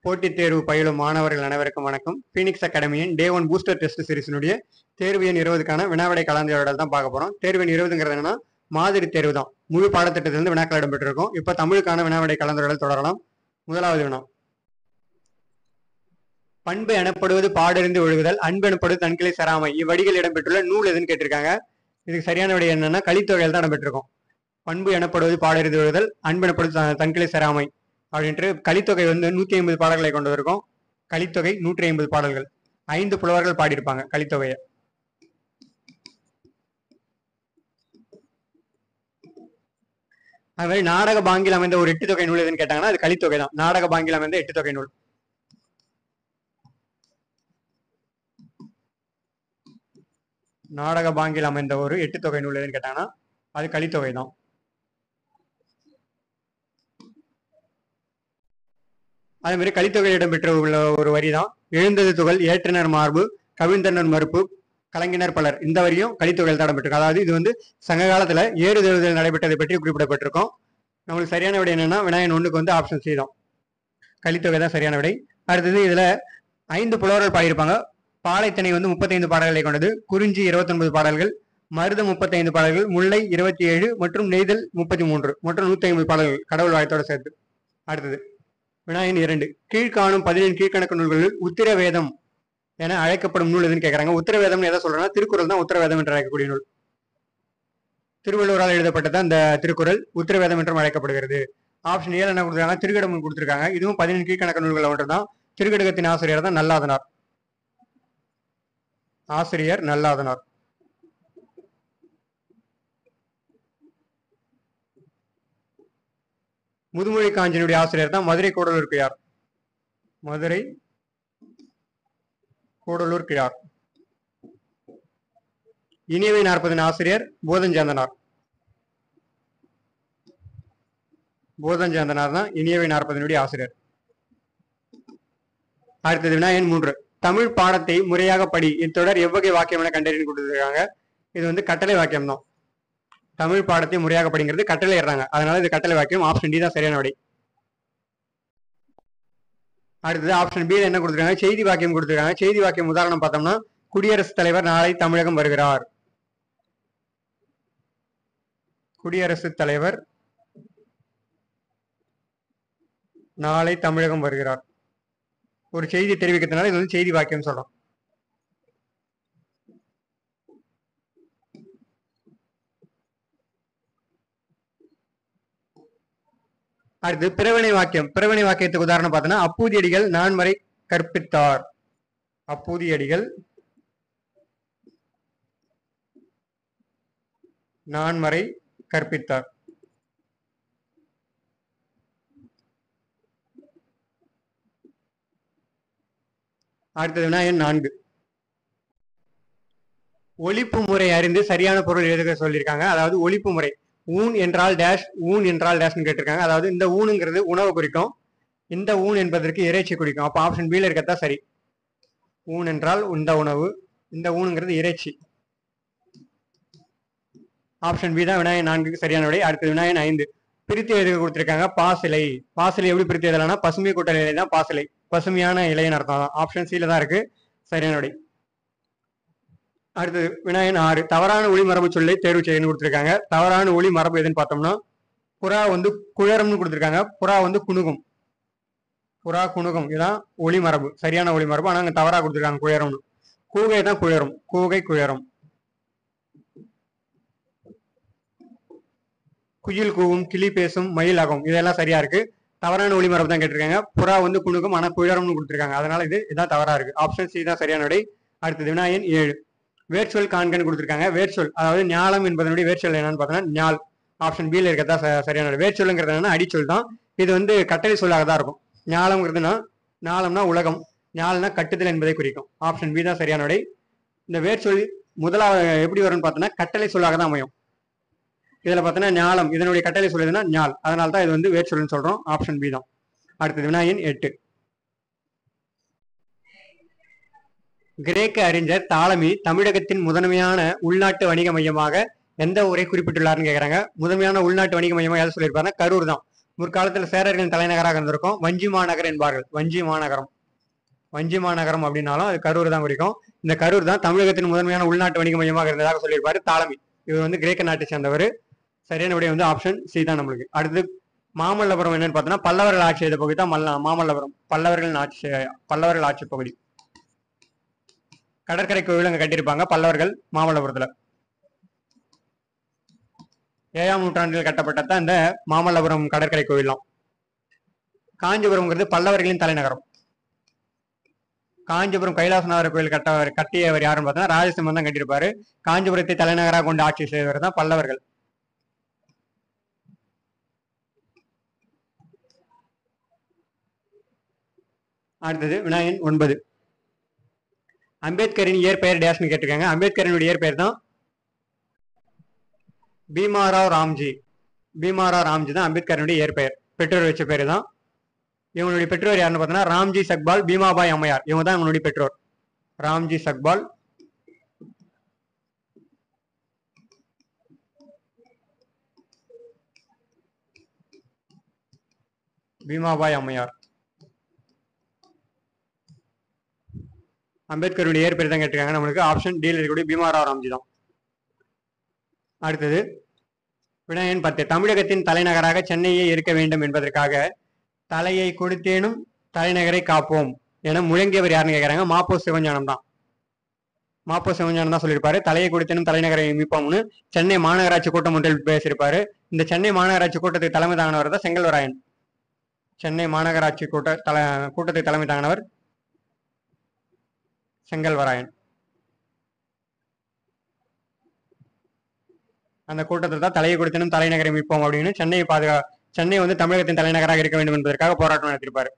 போட்டித் தேர்வு பயிலும் மாணவர்கள் அனைவருக்கும் வணக்கம். பீனிக்ஸ் அகாடமியின் டே 1 பூஸ்டர் டெஸ்ட் சீரிஸினுடைய தேர்வு எண் 20க்கான வினாவிடை கலந்துரையாடல் தான் பார்க்க போறோம். தேர்வு எண் 20ங்கிறது என்னன்னா மாதிரி தேர்வு தான். முழு பாடத்திட்டத்திலிருந்து வினாக்கள் இடம்பெற்றிருக்கும். இப்ப தமிழுக்கான வினாவிடை கலந்துரையாடல் தொடரலாம். முதலாவது வினா, பண்பு எனப்படுவது பாடறிந்து ஒழுகுதல், அன்பு எனப்படுவது தன்கிளை சராமை. இவ்வடிகள் இடம்பெற்றுள்ள நூல் எதுன்னு கேட்டிருக்காங்க. இதுக்கு சரியான விடை என்னன்னா கலித்தொகையில் தான் இடம்பெற்றிருக்கும். பண்பு எனப்படுவது பாடறிந்து ஒழுகுதல், அன்பு எனப்படுவது தன்கிளை சராமை அப்படின்ட்டு கலித்தொகை 150 பாடல்களை கொண்டு இருக்கும். கலித்தொகை 150 பாடல்கள், 5 புலவர்கள் பாடியிருப்பாங்க கலித்தொகையை. அது மாதிரி நாடக பாங்கில் அமைந்த ஒரு 8 தொகை நூல் எதுன்னு கேட்டாங்கன்னா அது கலித்தொகை தான். நாடக பாங்கில் அமைந்த 8 தொகை நூல். நாடக பாங்கில் அமைந்த ஒரு 8 தொகை நூல் எதுன்னு கேட்டாங்கன்னா அது கலித்தொகை தான். அதே மாதிரி கலித்தொகையில் இடம்பெற்ற உள்ள ஒரு வரி தான் எழுந்தது துகள், ஏற்றினர் மார்பு, கவிழ்ந்தனர் மறுப்பு, கலைஞர் பலர். இந்த வரியும் கலித்தொகையில் தான் இடம்பெற்றிருக்கும். அதாவது இது சங்க காலத்துல ஏறுதழுதல் நடைபெற்றதை பற்றி குறிப்பிடப்பட்டிருக்கும். நம்மளுக்கு சரியான விடை என்னன்னா வினாயன் 1க்கு ஆப்ஷன் சி தான். கலித்தொகை தான் சரியான விடை. அடுத்தது இதுல 5 புலவர்கள் பாடியிருப்பாங்க. பாலைத்தனை 35 பாடல்களை கொண்டது, குறிஞ்சி 29 பாடல்கள், மருதம் 35 பாடல்கள், முல்லை 27 மற்றும் நெய்தல் 33 மற்றும் 150 பாடல்கள் கடவுள் வாழ்த்தோட சேர்த்து. அடுத்தது வினாயன் 2, கீழ்காணும் 17 கீழ்கணக்கு நூல்களில் உத்திரவேதம் என அழைக்கப்படும் நூல் எதுன்னு கேட்கறாங்க. உத்திரவேதம் எதை சொல்றேன்னா திருக்குறள் தான் உத்திரவேதம் என்று அழைக்கக்கூடிய நூல். திருவள்ளுவரால் எழுதப்பட்டது அந்த திருக்குறள் உத்திரவேதம் என்றும் அழைக்கப்படுகிறது. ஆப்ஷன் ஏழு என்ன கொடுத்துருக்காங்க, திருக்கடகம் கொடுத்திருக்காங்க. இதுவும் 17 கீழ்கணக்கு நூல்கள் ஒன்று தான். திருக்கடகத்தின் ஆசிரியர் தான் நல்லாதனார். ஆசிரியர் நல்லாதனார். முதுமொழி காஞ்சியினுடைய ஆசிரியர் தான் மதுரை கூடலூர் கிழார். மதுரை கூடலூர் கிழார். இனியவை 40 ஆசிரியர் போதஞ்சேந்தனார். போதஞ்சேந்தனார் தான் இனியவை 40 ஆசிரியர். அடுத்தது வினாயன் 3, தமிழ் பாடத்தை முறையாக படி. இத்தொடர் எவ்வகை வாக்கியம் என கண்டறிந்து கொடுத்துருக்காங்க. இது கட்டளை வாக்கியம் தான். தமிழ் பாடத்தை முறையாக படிங்கிறது கட்டளை ஏறாங்க. அதனால இது கட்டளை வாக்கியம். ஆப்ஷன் டி தான் சரியான விடை. அடுத்தது ஆப்ஷன் பி என்ன கொடுத்துருக்காங்க, செய்தி வாக்கியம் கொடுத்துருக்காங்க. செய்தி வாக்கியம் உதாரணம் பார்த்தோம்னா குடியரசுத் தலைவர் நாளை தமிழகம் வருகிறார். குடியரசுத் தலைவர் நாளை தமிழகம் வருகிறார். ஒரு செய்தி தெரிவிக்கிறதுனால இது செய்தி வாக்கியம் சொல்றோம். அடுத்து பிறவினை வாக்கியம். பிறவினை வாக்கியத்துக்கு உதாரணம் பார்த்தோன்னா அப்பூதியடிகள் நான்மறை கற்பித்தார். அப்பூதியடிகள் நான்மறை கற்பித்தார். அடுத்தது வினாயன் 4, ஒலிப்பு முறை அறிந்து சரியான பொருள் எழுத சொல்லியிருக்காங்க. அதாவது ஒலிப்பு முறை, ஊன் என்றால் டேஷ், ஊன் என்றால் டேஷ்னு கேட்டிருக்காங்க. அதாவது இந்த ஊனுங்கிறது உணவு குறிக்கும், இந்த ஊன் என்பதற்கு இறைச்சி குறிக்கும். அப்போ ஆப்ஷன் பில இருக்கத்தான் சரி. ஊன் என்றால் இந்த உணவு, இந்த ஊனுங்கிறது இறைச்சி. ஆப்ஷன் பி தான் வினாயன் 4க்கு சரியான விடை. அடுத்தது வினாயன் 5, பிரித்து எழுத கொடுத்திருக்காங்க. பாசிலை. பாசிலை எப்படி பிரித்து எழுதலாம்னா பசுமை கூட்டல் இலை தான் பாசிலை. பசுமையான இலைன்னு அர்த்தம் தான். ஆப்ஷன் சில தான் இருக்கு சரியான விடை. அடுத்தது வினாயன் 6, தவறான ஒளி மரபு சொல்லை தேர்வு செய்யணும்னு கொடுத்துருக்காங்க. தவறான ஒளி மரபு எதுன்னு பார்த்தோம்னா புறா குழறம்னு கொடுத்துருக்காங்க. புறா குணுகும். புறா குணுகும் இதுதான் ஒளி மரபு, சரியான ஒளி மரபு. ஆனா அங்க தவறா கொடுத்துருக்காங்க குழறம்னு. கூகை தான் குழரும். கூகை குழரும். குயில் கூவும், கிளி பேசும், மயில் ஆகும். இதெல்லாம் சரியா இருக்கு. தவறான ஒளி மரபு தான் கேட்டிருக்காங்க. புறா குணுகும் ஆனா குழறம்னு கொடுத்துருக்காங்க. அதனால இதான் தவறா இருக்கு. ஆப்ஷன் சி தான் சரியான விடை. அடுத்தது வினாயன் 7, வேர்ச்சொல் காண்கன்னு கொடுத்துருக்காங்க. வேர்ச்சொல் அதாவது ஞாலம் என்பதனுடைய வேர்ச்சொல் என்னன்னு பார்த்தோம்னா ஞால். ஆப்ஷன் பில இருக்கதான் சரியான. வேர்ச்சொல்ங்கிறது என்னன்னா அடிச்சொல் தான். இது கட்டளை சொல்லாக தான் இருக்கும். ஞாலம்ங்கிறதுனா ஞாலம்னா உலகம், ஞால்னா கட்டுதல் என்பதை குறிக்கும். ஆப்ஷன் பி தான் சரியான விடை. இந்த வேர்ச்சொல் முதலாவது எப்படி வரும்னு பார்த்தோம்னா கட்டளை சொல்லாக தான் அமையும். இதுல பார்த்தோன்னா ஞாலம் இதனுடைய கட்டளை சொல்லுதுன்னா ஞால். அதனால தான் இது வேர்ச்சொல்னு சொல்றோம். ஆப்ஷன் பி தான். அடுத்தது வினாயன் 8, கிரேக்க அறிஞர் தாலமி தமிழகத்தின் முதன்மையான உள்நாட்டு வணிக மையமாக எந்த ஊரை குறிப்பிட்டுள்ளாருன்னு கேட்கறாங்க. முதன்மையான உள்நாட்டு வணிக மையமா எதை சொல்லியிருப்பாருன்னா கரூர் தான். முற்காலத்தில் சேரர்களின் தலைநகராக இருந்திருக்கும். வஞ்சி மாநகர் என்பார்கள். வஞ்சி மாநகரம். வஞ்சி மாநகரம் அப்படின்னாலும் அது கரூர் தான் குறிக்கும். இந்த கரூர் தான் தமிழகத்தின் முதன்மையான உள்நாட்டு வணிக மையமாக இருந்ததாக சொல்லியிருப்பாரு தாலமி. இவர் வந்து கிரேக்க நாட்டை சேர்ந்தவர். சரியான விடை வந்து ஆப்ஷன் சி தான் நம்மளுக்கு. அடுத்து மாமல்லபுரம் என்னன்னு பார்த்தோம்னா பல்லவர்கள் ஆட்சி செய்த பகுதி தான் மாமல்லபுரம். பல்லவர்கள் ஆட்சி பகுதி. கடற்கரை கோவில் அங்க கட்டியிருப்பாங்க பல்லவர்கள் மாமல்லபுரத்துல. 7ஆம் நூற்றாண்டில் கட்டப்பட்டதான் இந்த மாமல்லபுரம் கடற்கரை கோவில்லாம். காஞ்சிபுரம்ங்கிறது பல்லவர்களின் தலைநகரம். காஞ்சிபுரம் கைலாசநாதர் கோயில் கட்டியவர் யாருன்னு பார்த்தா ராஜசிம்மன் தான் கட்டியிருப்பாரு. காஞ்சிபுரத்தை தலைநகராக கொண்டு ஆட்சி செய்தவர் தான் பல்லவர்கள். அடுத்தது வினாயன் 9. அம்பேத்கரின் இயற்பெயர் டேஷ்னு கேட்டிருக்காங்க. அம்பேத்கரினுடைய இயற்பெயர் தான் பீமாராவ் ராம்ஜி. பீமாராவ் ராம்ஜி தான் அம்பேத்கரினுடைய இயற்பெயர். பெற்றோர் வச்ச பேரு தான். இவங்களுடைய பெற்றோர் யாருன்னு பார்த்தோன்னா ராம்ஜி சக்பால், பீமாபாய் அம்மையார். இவங்க தான் இவங்களுடைய பெற்றோர். ராம்ஜி சக்பால், பீமாபாய் அம்மையார். அம்பேத்கருடைய இயற்பெயர் தான் கேட்டிருக்காங்க. நம்மளுக்கு ஆப்ஷன் டி இருக்கக்கூடிய பீமாராவ் ராம்ஜி தான். அடுத்தது வினாயன் 10. தமிழகத்தின் தலைநகராக சென்னையே இருக்க வேண்டும் என்பதற்காக தலையை கொடுத்தேனும் தலைநகரை காப்போம் என முழங்கியவர் யாருன்னு கேட்கறாங்க. மாப்போ சிவஞானம் தான். மாப்போ சிவஞானம் தான் சொல்லியிருப்பாரு தலையை கொடுத்தேனும் தலைநகரை மீட்போம்னு சென்னை மாநகராட்சி கூட்டம் ஒன்றில் பேசியிருப்பாரு. இந்த சென்னை மாநகராட்சி கூட்டத்துக்கு தலைமை தாங்கினவர் தான் செங்கல்வராயன். சென்னை மாநகராட்சி கூட்டத்துக்கு தலைமை தாங்கினவர் செங்கல்வராயன். அந்த கூட்டத்தில் தான் தலையை கொடுத்தனும் தலைநகரை மீட்போம் அப்படின்னு சென்னை வந்து தமிழகத்தின் தலைநகராக இருக்க வேண்டும் என்பதற்காக போராட்டம் நடத்தியிருப்பாரு.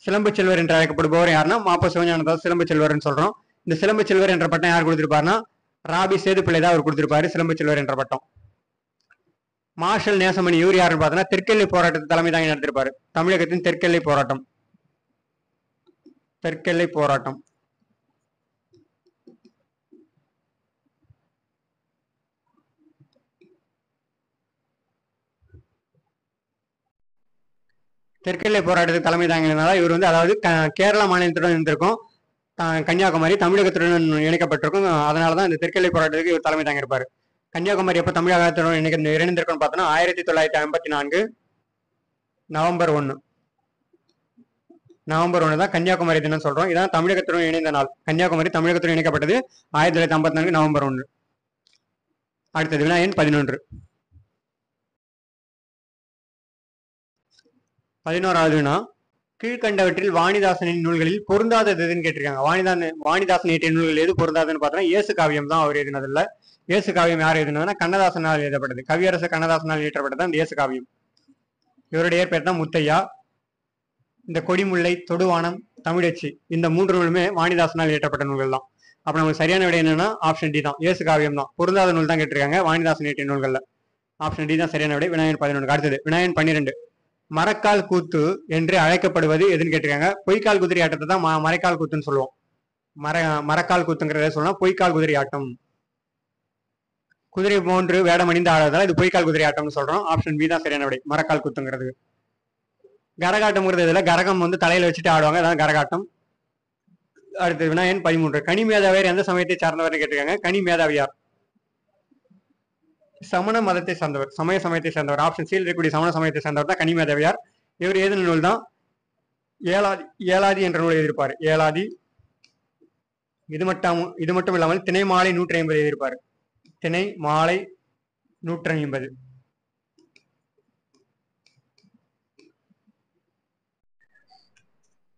சிலம்பு செல்வர் என்று அழைக்கப்படுபவர் யாருன்னா மாப்போ சிவஞானதாஸ் சிலம்பு செல்வர்னு சொல்றோம். இந்த சிலம்பு செல்வர் என்ற பட்டம் யார் கொடுத்திருப்பாருன்னா ராபி சேதுப்பிள்ளை தான் அவர் கொடுத்திருப்பாரு சிலம்பு செல்வர் என்ற பட்டம். மார்ஷல் நேசமணி இவர் யாருன்னு பார்த்தோன்னா தெற்கெல்லை போராட்டத்தை தலைமை தாங்கி நடத்திருப்பாரு. தமிழகத்தின் தெற்கெல்லை போராட்டம். தெற்கெல்லை போராட்டம். தெற்கெல்லை போராட்டத்துக்கு தலைமை தாங்கினதால இவர் வந்து அதாவது கேரளா மாநிலத்துடன் இருந்திருக்கும். கன்னியாகுமரி தமிழகத்துடன் இணைக்கப்பட்டிருக்கும். அதனாலதான் இந்த தெற்கெல்லை போராட்டத்துக்கு இவர் தலைமை தாங்கியிருப்பாரு. கன்னியாகுமரி எப்ப தமிழகத்துடன் இணைந்திருக்கும்னு பார்த்தோம்னா 1954 நவம்பர் 1. நவம்பர் 1 தான் கன்னியாகுமரி தினம் சொல்றோம். இதான் தமிழகத்துடன் இணைந்த நாள். கன்னியாகுமரி தமிழகத்துடன் இணைக்கப்பட்டது 1954 நவம்பர் 1. அடுத்தது வினாயன் 11. 11வது வினா கீழ்கண்டவற்றில் வாணிதாசனின் நூல்களில் பொருந்தாதது எதுன்னு கேட்டிருக்காங்க. வாணிதாசன் இயற்றிய நூல்கள் எது பொருந்தாதுன்னு பார்த்தோம்னா இயேசு காவியம் தான் அவர் எழுதினதில்ல. இயேசு காவியம் யார் எழுதினதுன்னா கண்ணதாசனால் எழுதப்பட்டது. கவியரசு கண்ணதாசனால் இயற்றப்பட்டது அந்த இயேசு காவியம். இவருடைய பேர் தான் முத்தையா. இந்த கொடிமுல்லை, தொடுவானம், தமிழச்சி இந்த 3 நூலுமே வாணிதாசனால் இயற்றப்பட்ட நூல்கள் தான். அப்ப நமக்கு சரியான விடை என்னன்னா ஆப்ஷன் டி தான். இயேசு காவியம் தான். பொருந்தாத நூல் தான் கேட்டிருக்காங்க வாணிதாசன் இயற்றிய நூல்கள்ல. ஆப்ஷன் டி தான் சரியான விடை. வினாயன் 11. அடுத்தது வினாயன் 12. மரக்கால் கூத்து என்று அழைக்கப்படுவது எதுன்னு கேட்டிருக்காங்க. பொய்க்கால் குதிரை ஆட்டத்தை தான் மரைக்கால் கூத்துன்னு சொல்லுவோம். மரக்கால் கூத்துங்கிறத சொல்லலாம். பொய்க்கால் குதிரை ஆட்டம். குதிரை போன்று வேடம் அணிந்து ஆடுறதால இது பொய்க்கால் குதிரை ஆட்டம்னு சொல்றோம். ஆப்ஷன் பி தான் சரியான விடை. மரக்கால் கூத்துங்கிறது. கரகாட்டம்ங்கிறது இதுல கரகம் வந்து தலையில வச்சுட்டு ஆடுவாங்க. அதான் கரகாட்டம். அடுத்து வினாயன் 13. கனி மேதாவியார் எந்த சமயத்தை சார்ந்தவர்னு கேட்டிருக்காங்க. கனி மேதாவியார் சமண மதத்தை சார்ந்தவர். சமயத்தை சேர்ந்தவர். ஆப்ஷன் சியில் இருக்கக்கூடிய சமண சமயத்தை சேர்ந்தவர் தான் கனி மேதாவியார். இவர் எழுதின நூல் தான் ஏலாதி என்ற நூல் எழுதியிருப்பார். ஏலாதி. இது மட்டும் இல்லாமல் திணை மாலை 150 எழுதியிருப்பார். திணை மாலை 150.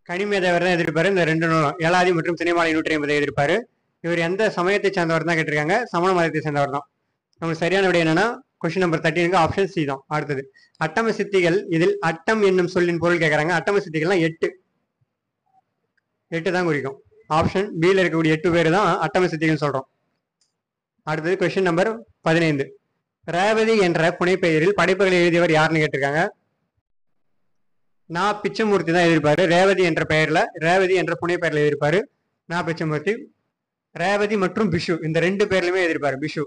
கனிமேதாவர் தான் எழுதியிருப்பாரு. இந்த 2 நூலும் ஏலாதி மற்றும் திணை மாலை 150 எழுதியிருப்பாரு. இவர் எந்த சமயத்தை சேர்ந்தவர் தான் கேட்டிருக்காங்க. சமண மதத்தை சேர்ந்தவர் தான். நமக்கு சரியான விடை என்னன்னா கொஸ்டின் நம்பர் 13 ஆப்ஷன் சி தான். அடுத்தது அட்டம சித்திகள். இதில் அட்டம் என்னும் சொல்லின் பொருள் கேட்கறாங்க. அட்டம சித்திகள்லாம் 8 தான் குறிக்கும். ஆப்ஷன் பில இருக்கக்கூடிய 8 பேர் தான் அட்டம சித்திகள் சொல்றோம். அடுத்தது கொஸ்டின் நம்பர் 15. ரேவதி என்ற புனைப்பெயரில் படைப்புகளை எழுதியவர் யாருன்னு கேட்டிருக்காங்க. நான் பிச்சமூர்த்தி தான் எழுதியிருப்பாரு. ரேவதி என்ற பெயர்ல ரேவதி என்ற புனைப்பெயர்ல எழுதியிருப்பாரு நான் பிச்சமூர்த்தி. ரேவதி மற்றும் பிஷு இந்த 2 பேர்லயுமே எழுதியிருப்பாரு. பிஷு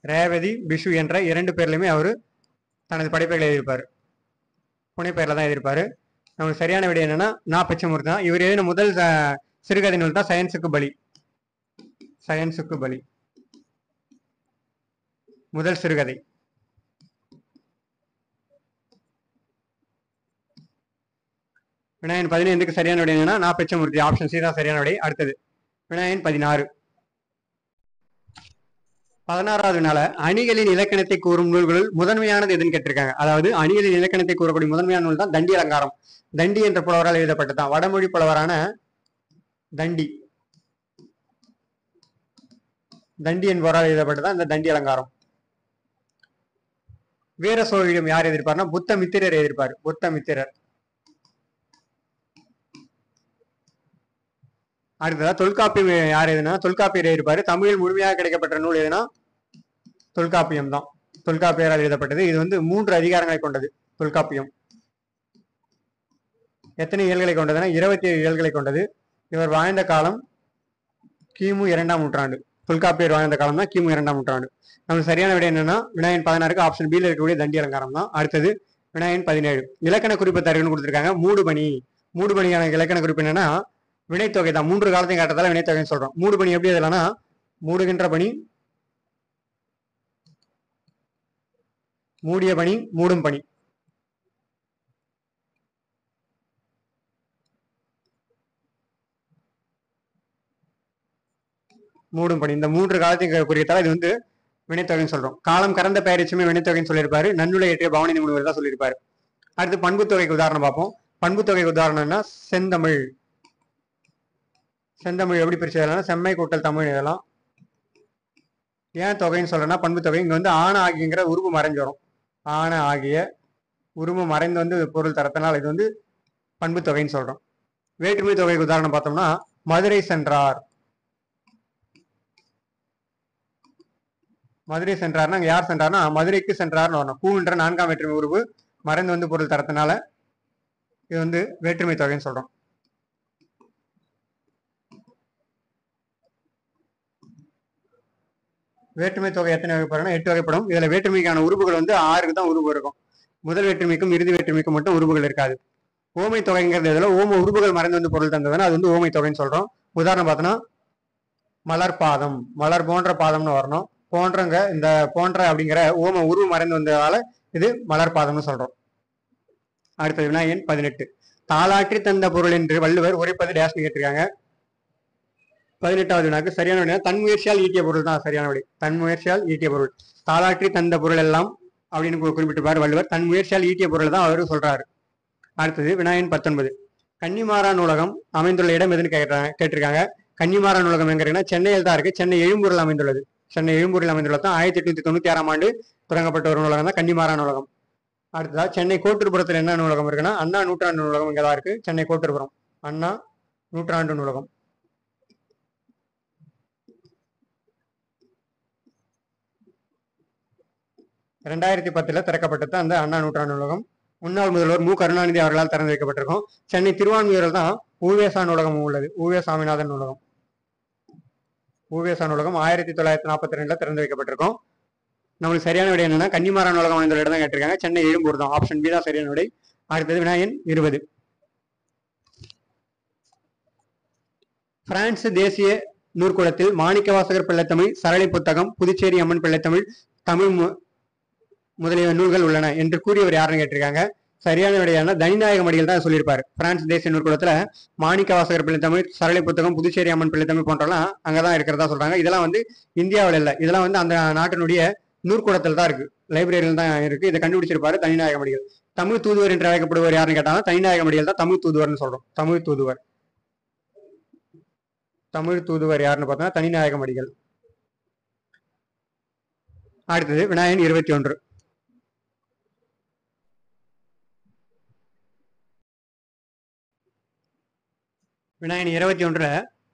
ரேவதி, பிஷு என்ற 2 பேர்லையுமே அவர் தனது படைப்புகளை எழுதியிருப்பார். புனைப்பெயர்ல தான் எழுதியிருப்பாரு. நமக்கு சரியான விடை என்னன்னா நா. பிச்சமூர்த்தி தான். இவர் எழுதின முதல் சிறுகதை நூல் தான் சயின்ஸுக்கு பலி. சயின்ஸுக்கு பலி முதல் சிறுகதை. வினாயன் 15க்கு சரியான விடை என்னன்னா நா. பிச்சமூர்த்தி. ஆப்ஷன் சி தான் சரியான விடை. அடுத்தது வினாயன் 16. 16வது வினால அணிகளின் இலக்கணத்தை கூறும் நூல்களுள் முதன்மையானது எதுன்னு கேட்டிருக்காங்க. அதாவது அணிகளின் இலக்கணத்தை கூறக்கூடிய முதன்மையான நூல் தான் தண்டி அலங்காரம். தண்டி என்ற புலவரால் எழுதப்பட்டதான். வடமொழி புலவரான தண்டி என்பவரால் எழுதப்பட்டதான் இந்த தண்டி அலங்காரம். வீர சோழியம் யார் எதிர்ப்பார்னா புத்தமித்திரர் எதிர்ப்பார். புத்தமித்திரர். அடுத்ததா தொல்காப்பியம் யார் எதுனா தொல்காப்பியர் எழுதியிருப்பாரு. தமிழில் முழுமையாக கிடைக்கப்பட்ட நூல் எதுனா தொல்காப்பியம் தான். தொல்காப்பியரால் எழுதப்பட்டது. இது 3 அதிகாரங்களை கொண்டது. தொல்காப்பியம் எத்தனை இயல்களை கொண்டதுன்னா 27 இயல்களை கொண்டது. இவர் வாழ்ந்த காலம் கிமு 2ஆம் நூற்றாண்டு. தொல்காப்பியர் வாழ்ந்த காலம் தான் கிமு 2ஆம் நூற்றாண்டு. நமக்கு சரியான விடை என்னன்னா வினாயன் 16க்கு ஆப்ஷன் பியில் இருக்கக்கூடிய தண்டி அலங்காரம் தான். அடுத்தது வினாயன் 17. இலக்கண குறிப்பு தருகன்னு கொடுத்திருக்காங்க. மூடுபணி. மூடுபணியான இலக்கண குறிப்பு என்னன்னா வினைத்தொகை தான். 3 காலத்தையும் காட்டுறதால வினைத்தொகைன்னு சொல்றோம். மூடுபணி எப்படி எதுலன்னா மூடுகின்ற பணி, மூடிய பணி, மூடும் பணி. மூடும் பணி. இந்த 3 காலத்தையும் குறித்தால இது வினைத்தொகைன்னு சொல்றோம். காலம் கறந்த பெயரிச்சுமே வினைத்தொகைன்னு சொல்லியிருப்பாரு. நன்னுலை ஏற்றிய பவனி முனிவர் தான் சொல்லியிருப்பாரு. அடுத்து பண்புத்தொகைக்கு உதாரணம் பார்ப்போம். பண்புத்தொகைக்கு உதாரணம்னா செந்தமிழ். செந்தமிழ் எப்படி பிரிச்சதுனா செம்மை கூட்டல் தமிழ் இதெல்லாம். ஏன் தொகைன்னு சொல்றேன்னா பண்பு தொகை இங்க ஆன ஆகியங்கிற உருவு மறைஞ்சு வரும். ஆன ஆகிய உருவு மறைந்து பொருள் தரத்தினால் இது பண்பு தொகைன்னு சொல்றோம். வேற்றுமை தொகைக்கு உதாரணம் பார்த்தோம்னா மதுரை சென்றார். மதுரை சென்றார்னா அங்க யார் சென்றார்னா மதுரைக்கு சென்றார்னு வரணும். பூன்ற 4ஆம் வேற்றுமை உருவு மறைந்து பொருள் தரத்தினால இது வேற்றுமை தொகைன்னு சொல்றோம். வேற்றுமை தொகை எத்தனை வகைப்படும்னா 8 வகைப்படும். இதுல வேற்றுமைக்கான உறுப்புகள் 6க்கு தான் உறுப்பு இருக்கும். முதல் வேற்றுமைக்கும் இறுதி வேற்றுமைக்கும் மட்டும் உறுப்புகள் இருக்காது. ஓமை தொகைங்கிறது இதுல ஓம உறுப்புகள் மறைந்து பொருள் தந்ததுன்னா அது ஓமை தொகைன்னு சொல்றோம். உதாரணம் பார்த்தோன்னா மலர்பாதம். மலர் போன்ற பாதம்னு வரணும். போன்றங்க இந்த போன்ற அப்படிங்கிற ஓம உருவு மறைந்து வந்ததால இது மலர்பாதம்னு சொல்றோம். அடுத்தது வினாயன் 18. தாளாற்றி தந்த பொருள் என்று வள்ளுவர் உரைப்பது டேஷ்னு கேட்டிருக்காங்க. 18வது வினாக்கு சரியான விடை தன்முயற்சியால் ஈட்டிய பொருள் தான் சரியான விடை. தன்முயற்சியால் ஈட்டிய பொருள். தாளாற்றி தந்த பொருள் எல்லாம் அப்படின்னு குறிப்பிட்டிருப்பார் வள்ளுவர். தன் முயற்சியால் ஈட்டிய பொருள் தான் அவரு சொல்றாரு. அடுத்தது வினாயன் 19. கன்னிமாரா நூலகம் அமைந்துள்ள இடம் எதுன்னு கேட்டிருக்காங்க. கன்னிமாரா நூலகம் எங்கன்னா சென்னையில் தான் இருக்கு. சென்னை எழும்பூரில் அமைந்துள்ளது. சென்னை எழும்பூரில் அமைந்துள்ளது தான் 1896ஆம் ஆண்டு தொடங்கப்பட்ட ஒரு நூலகம் தான் கன்னிமாரா நூலகம். அடுத்ததா சென்னை கோட்டூர்புரத்தில் என்ன நூலகம் இருக்குன்னா அண்ணா நூற்றாண்டு நூலகம் இங்கதான் இருக்கு. சென்னை கோட்டூர்புரம் அண்ணா நூற்றாண்டு நூலகம். 2010 திறக்கப்பட்டது அந்த அண்ணா நூற்றாண்டு நூலகம். முன்னாள் முதல்வர் மு. கருணாநிதி அவர்களால் திறந்து வைக்கப்பட்டிருக்கும். சென்னை திருவான்மியூரில் தான் ஊவேசா நூலகம் உள்ளது. ஊவே சாமிநாதன் நூலகம். ஊவேசா நூலகம் 1942 திறந்து வைக்கப்பட்டிருக்கும். நம்மளுக்கு சரியான விடை என்னன்னா கன்னிமாரா நூலகம் அமைந்துள்ள இடம் தான் கேட்டிருக்காங்க. சென்னை எழும்பூர் தான். ஆப்ஷன் பி தான் சரியான விடை. அடுத்தது வினாயன் 20. பிரான்ஸ் தேசிய நூற்கூடத்தில் மாணிக்கவாசகர் பிள்ளைத்தமிழ், சரளை புத்தகம், புதுச்சேரி அம்மன் பிள்ளைத்தமிழ், தமிழ் முதலிய நூல்கள் உள்ளன என்று கூறியவர் யாருன்னு கேட்டிருக்காங்க. சரியான விடையான தனிநாயகம் அடிகள் தான் சொல்லியிருப்பாரு. பிரான்ஸ் தேசிய நூற்கூடத்துல மாணிக்கவாசகர் பிள்ளைத்தமிழ், சரளை புத்தகம், புதுச்சேரி அம்மன் பிள்ளைத்தமிழ் போன்றெல்லாம் அங்கதான் இருக்கிறதா சொல்றாங்க. இதெல்லாம் இந்தியாவில் இல்லை. இதெல்லாம் அந்த நாட்டினுடைய நூற்கூடத்தில் தான் இருக்கு. லைப்ரரியில் தான் இருக்கு. இதை கண்டுபிடிச்சிருப்பாரு தனிநாயகம் அடிகள். தமிழ் தூதுவர் என்று அழைக்கப்படுவர் யாருன்னு கேட்டாங்கன்னா தனிநாயகம் அடிகள் தான் தமிழ் தூதுவர்னு சொல்றோம். தமிழ் தூதுவர். தமிழ் தூதுவர் யாருன்னு பார்த்தோம்னா தனிநாயகம் அடிகள். அடுத்தது வினாயன் 21. வினாயன் 21ல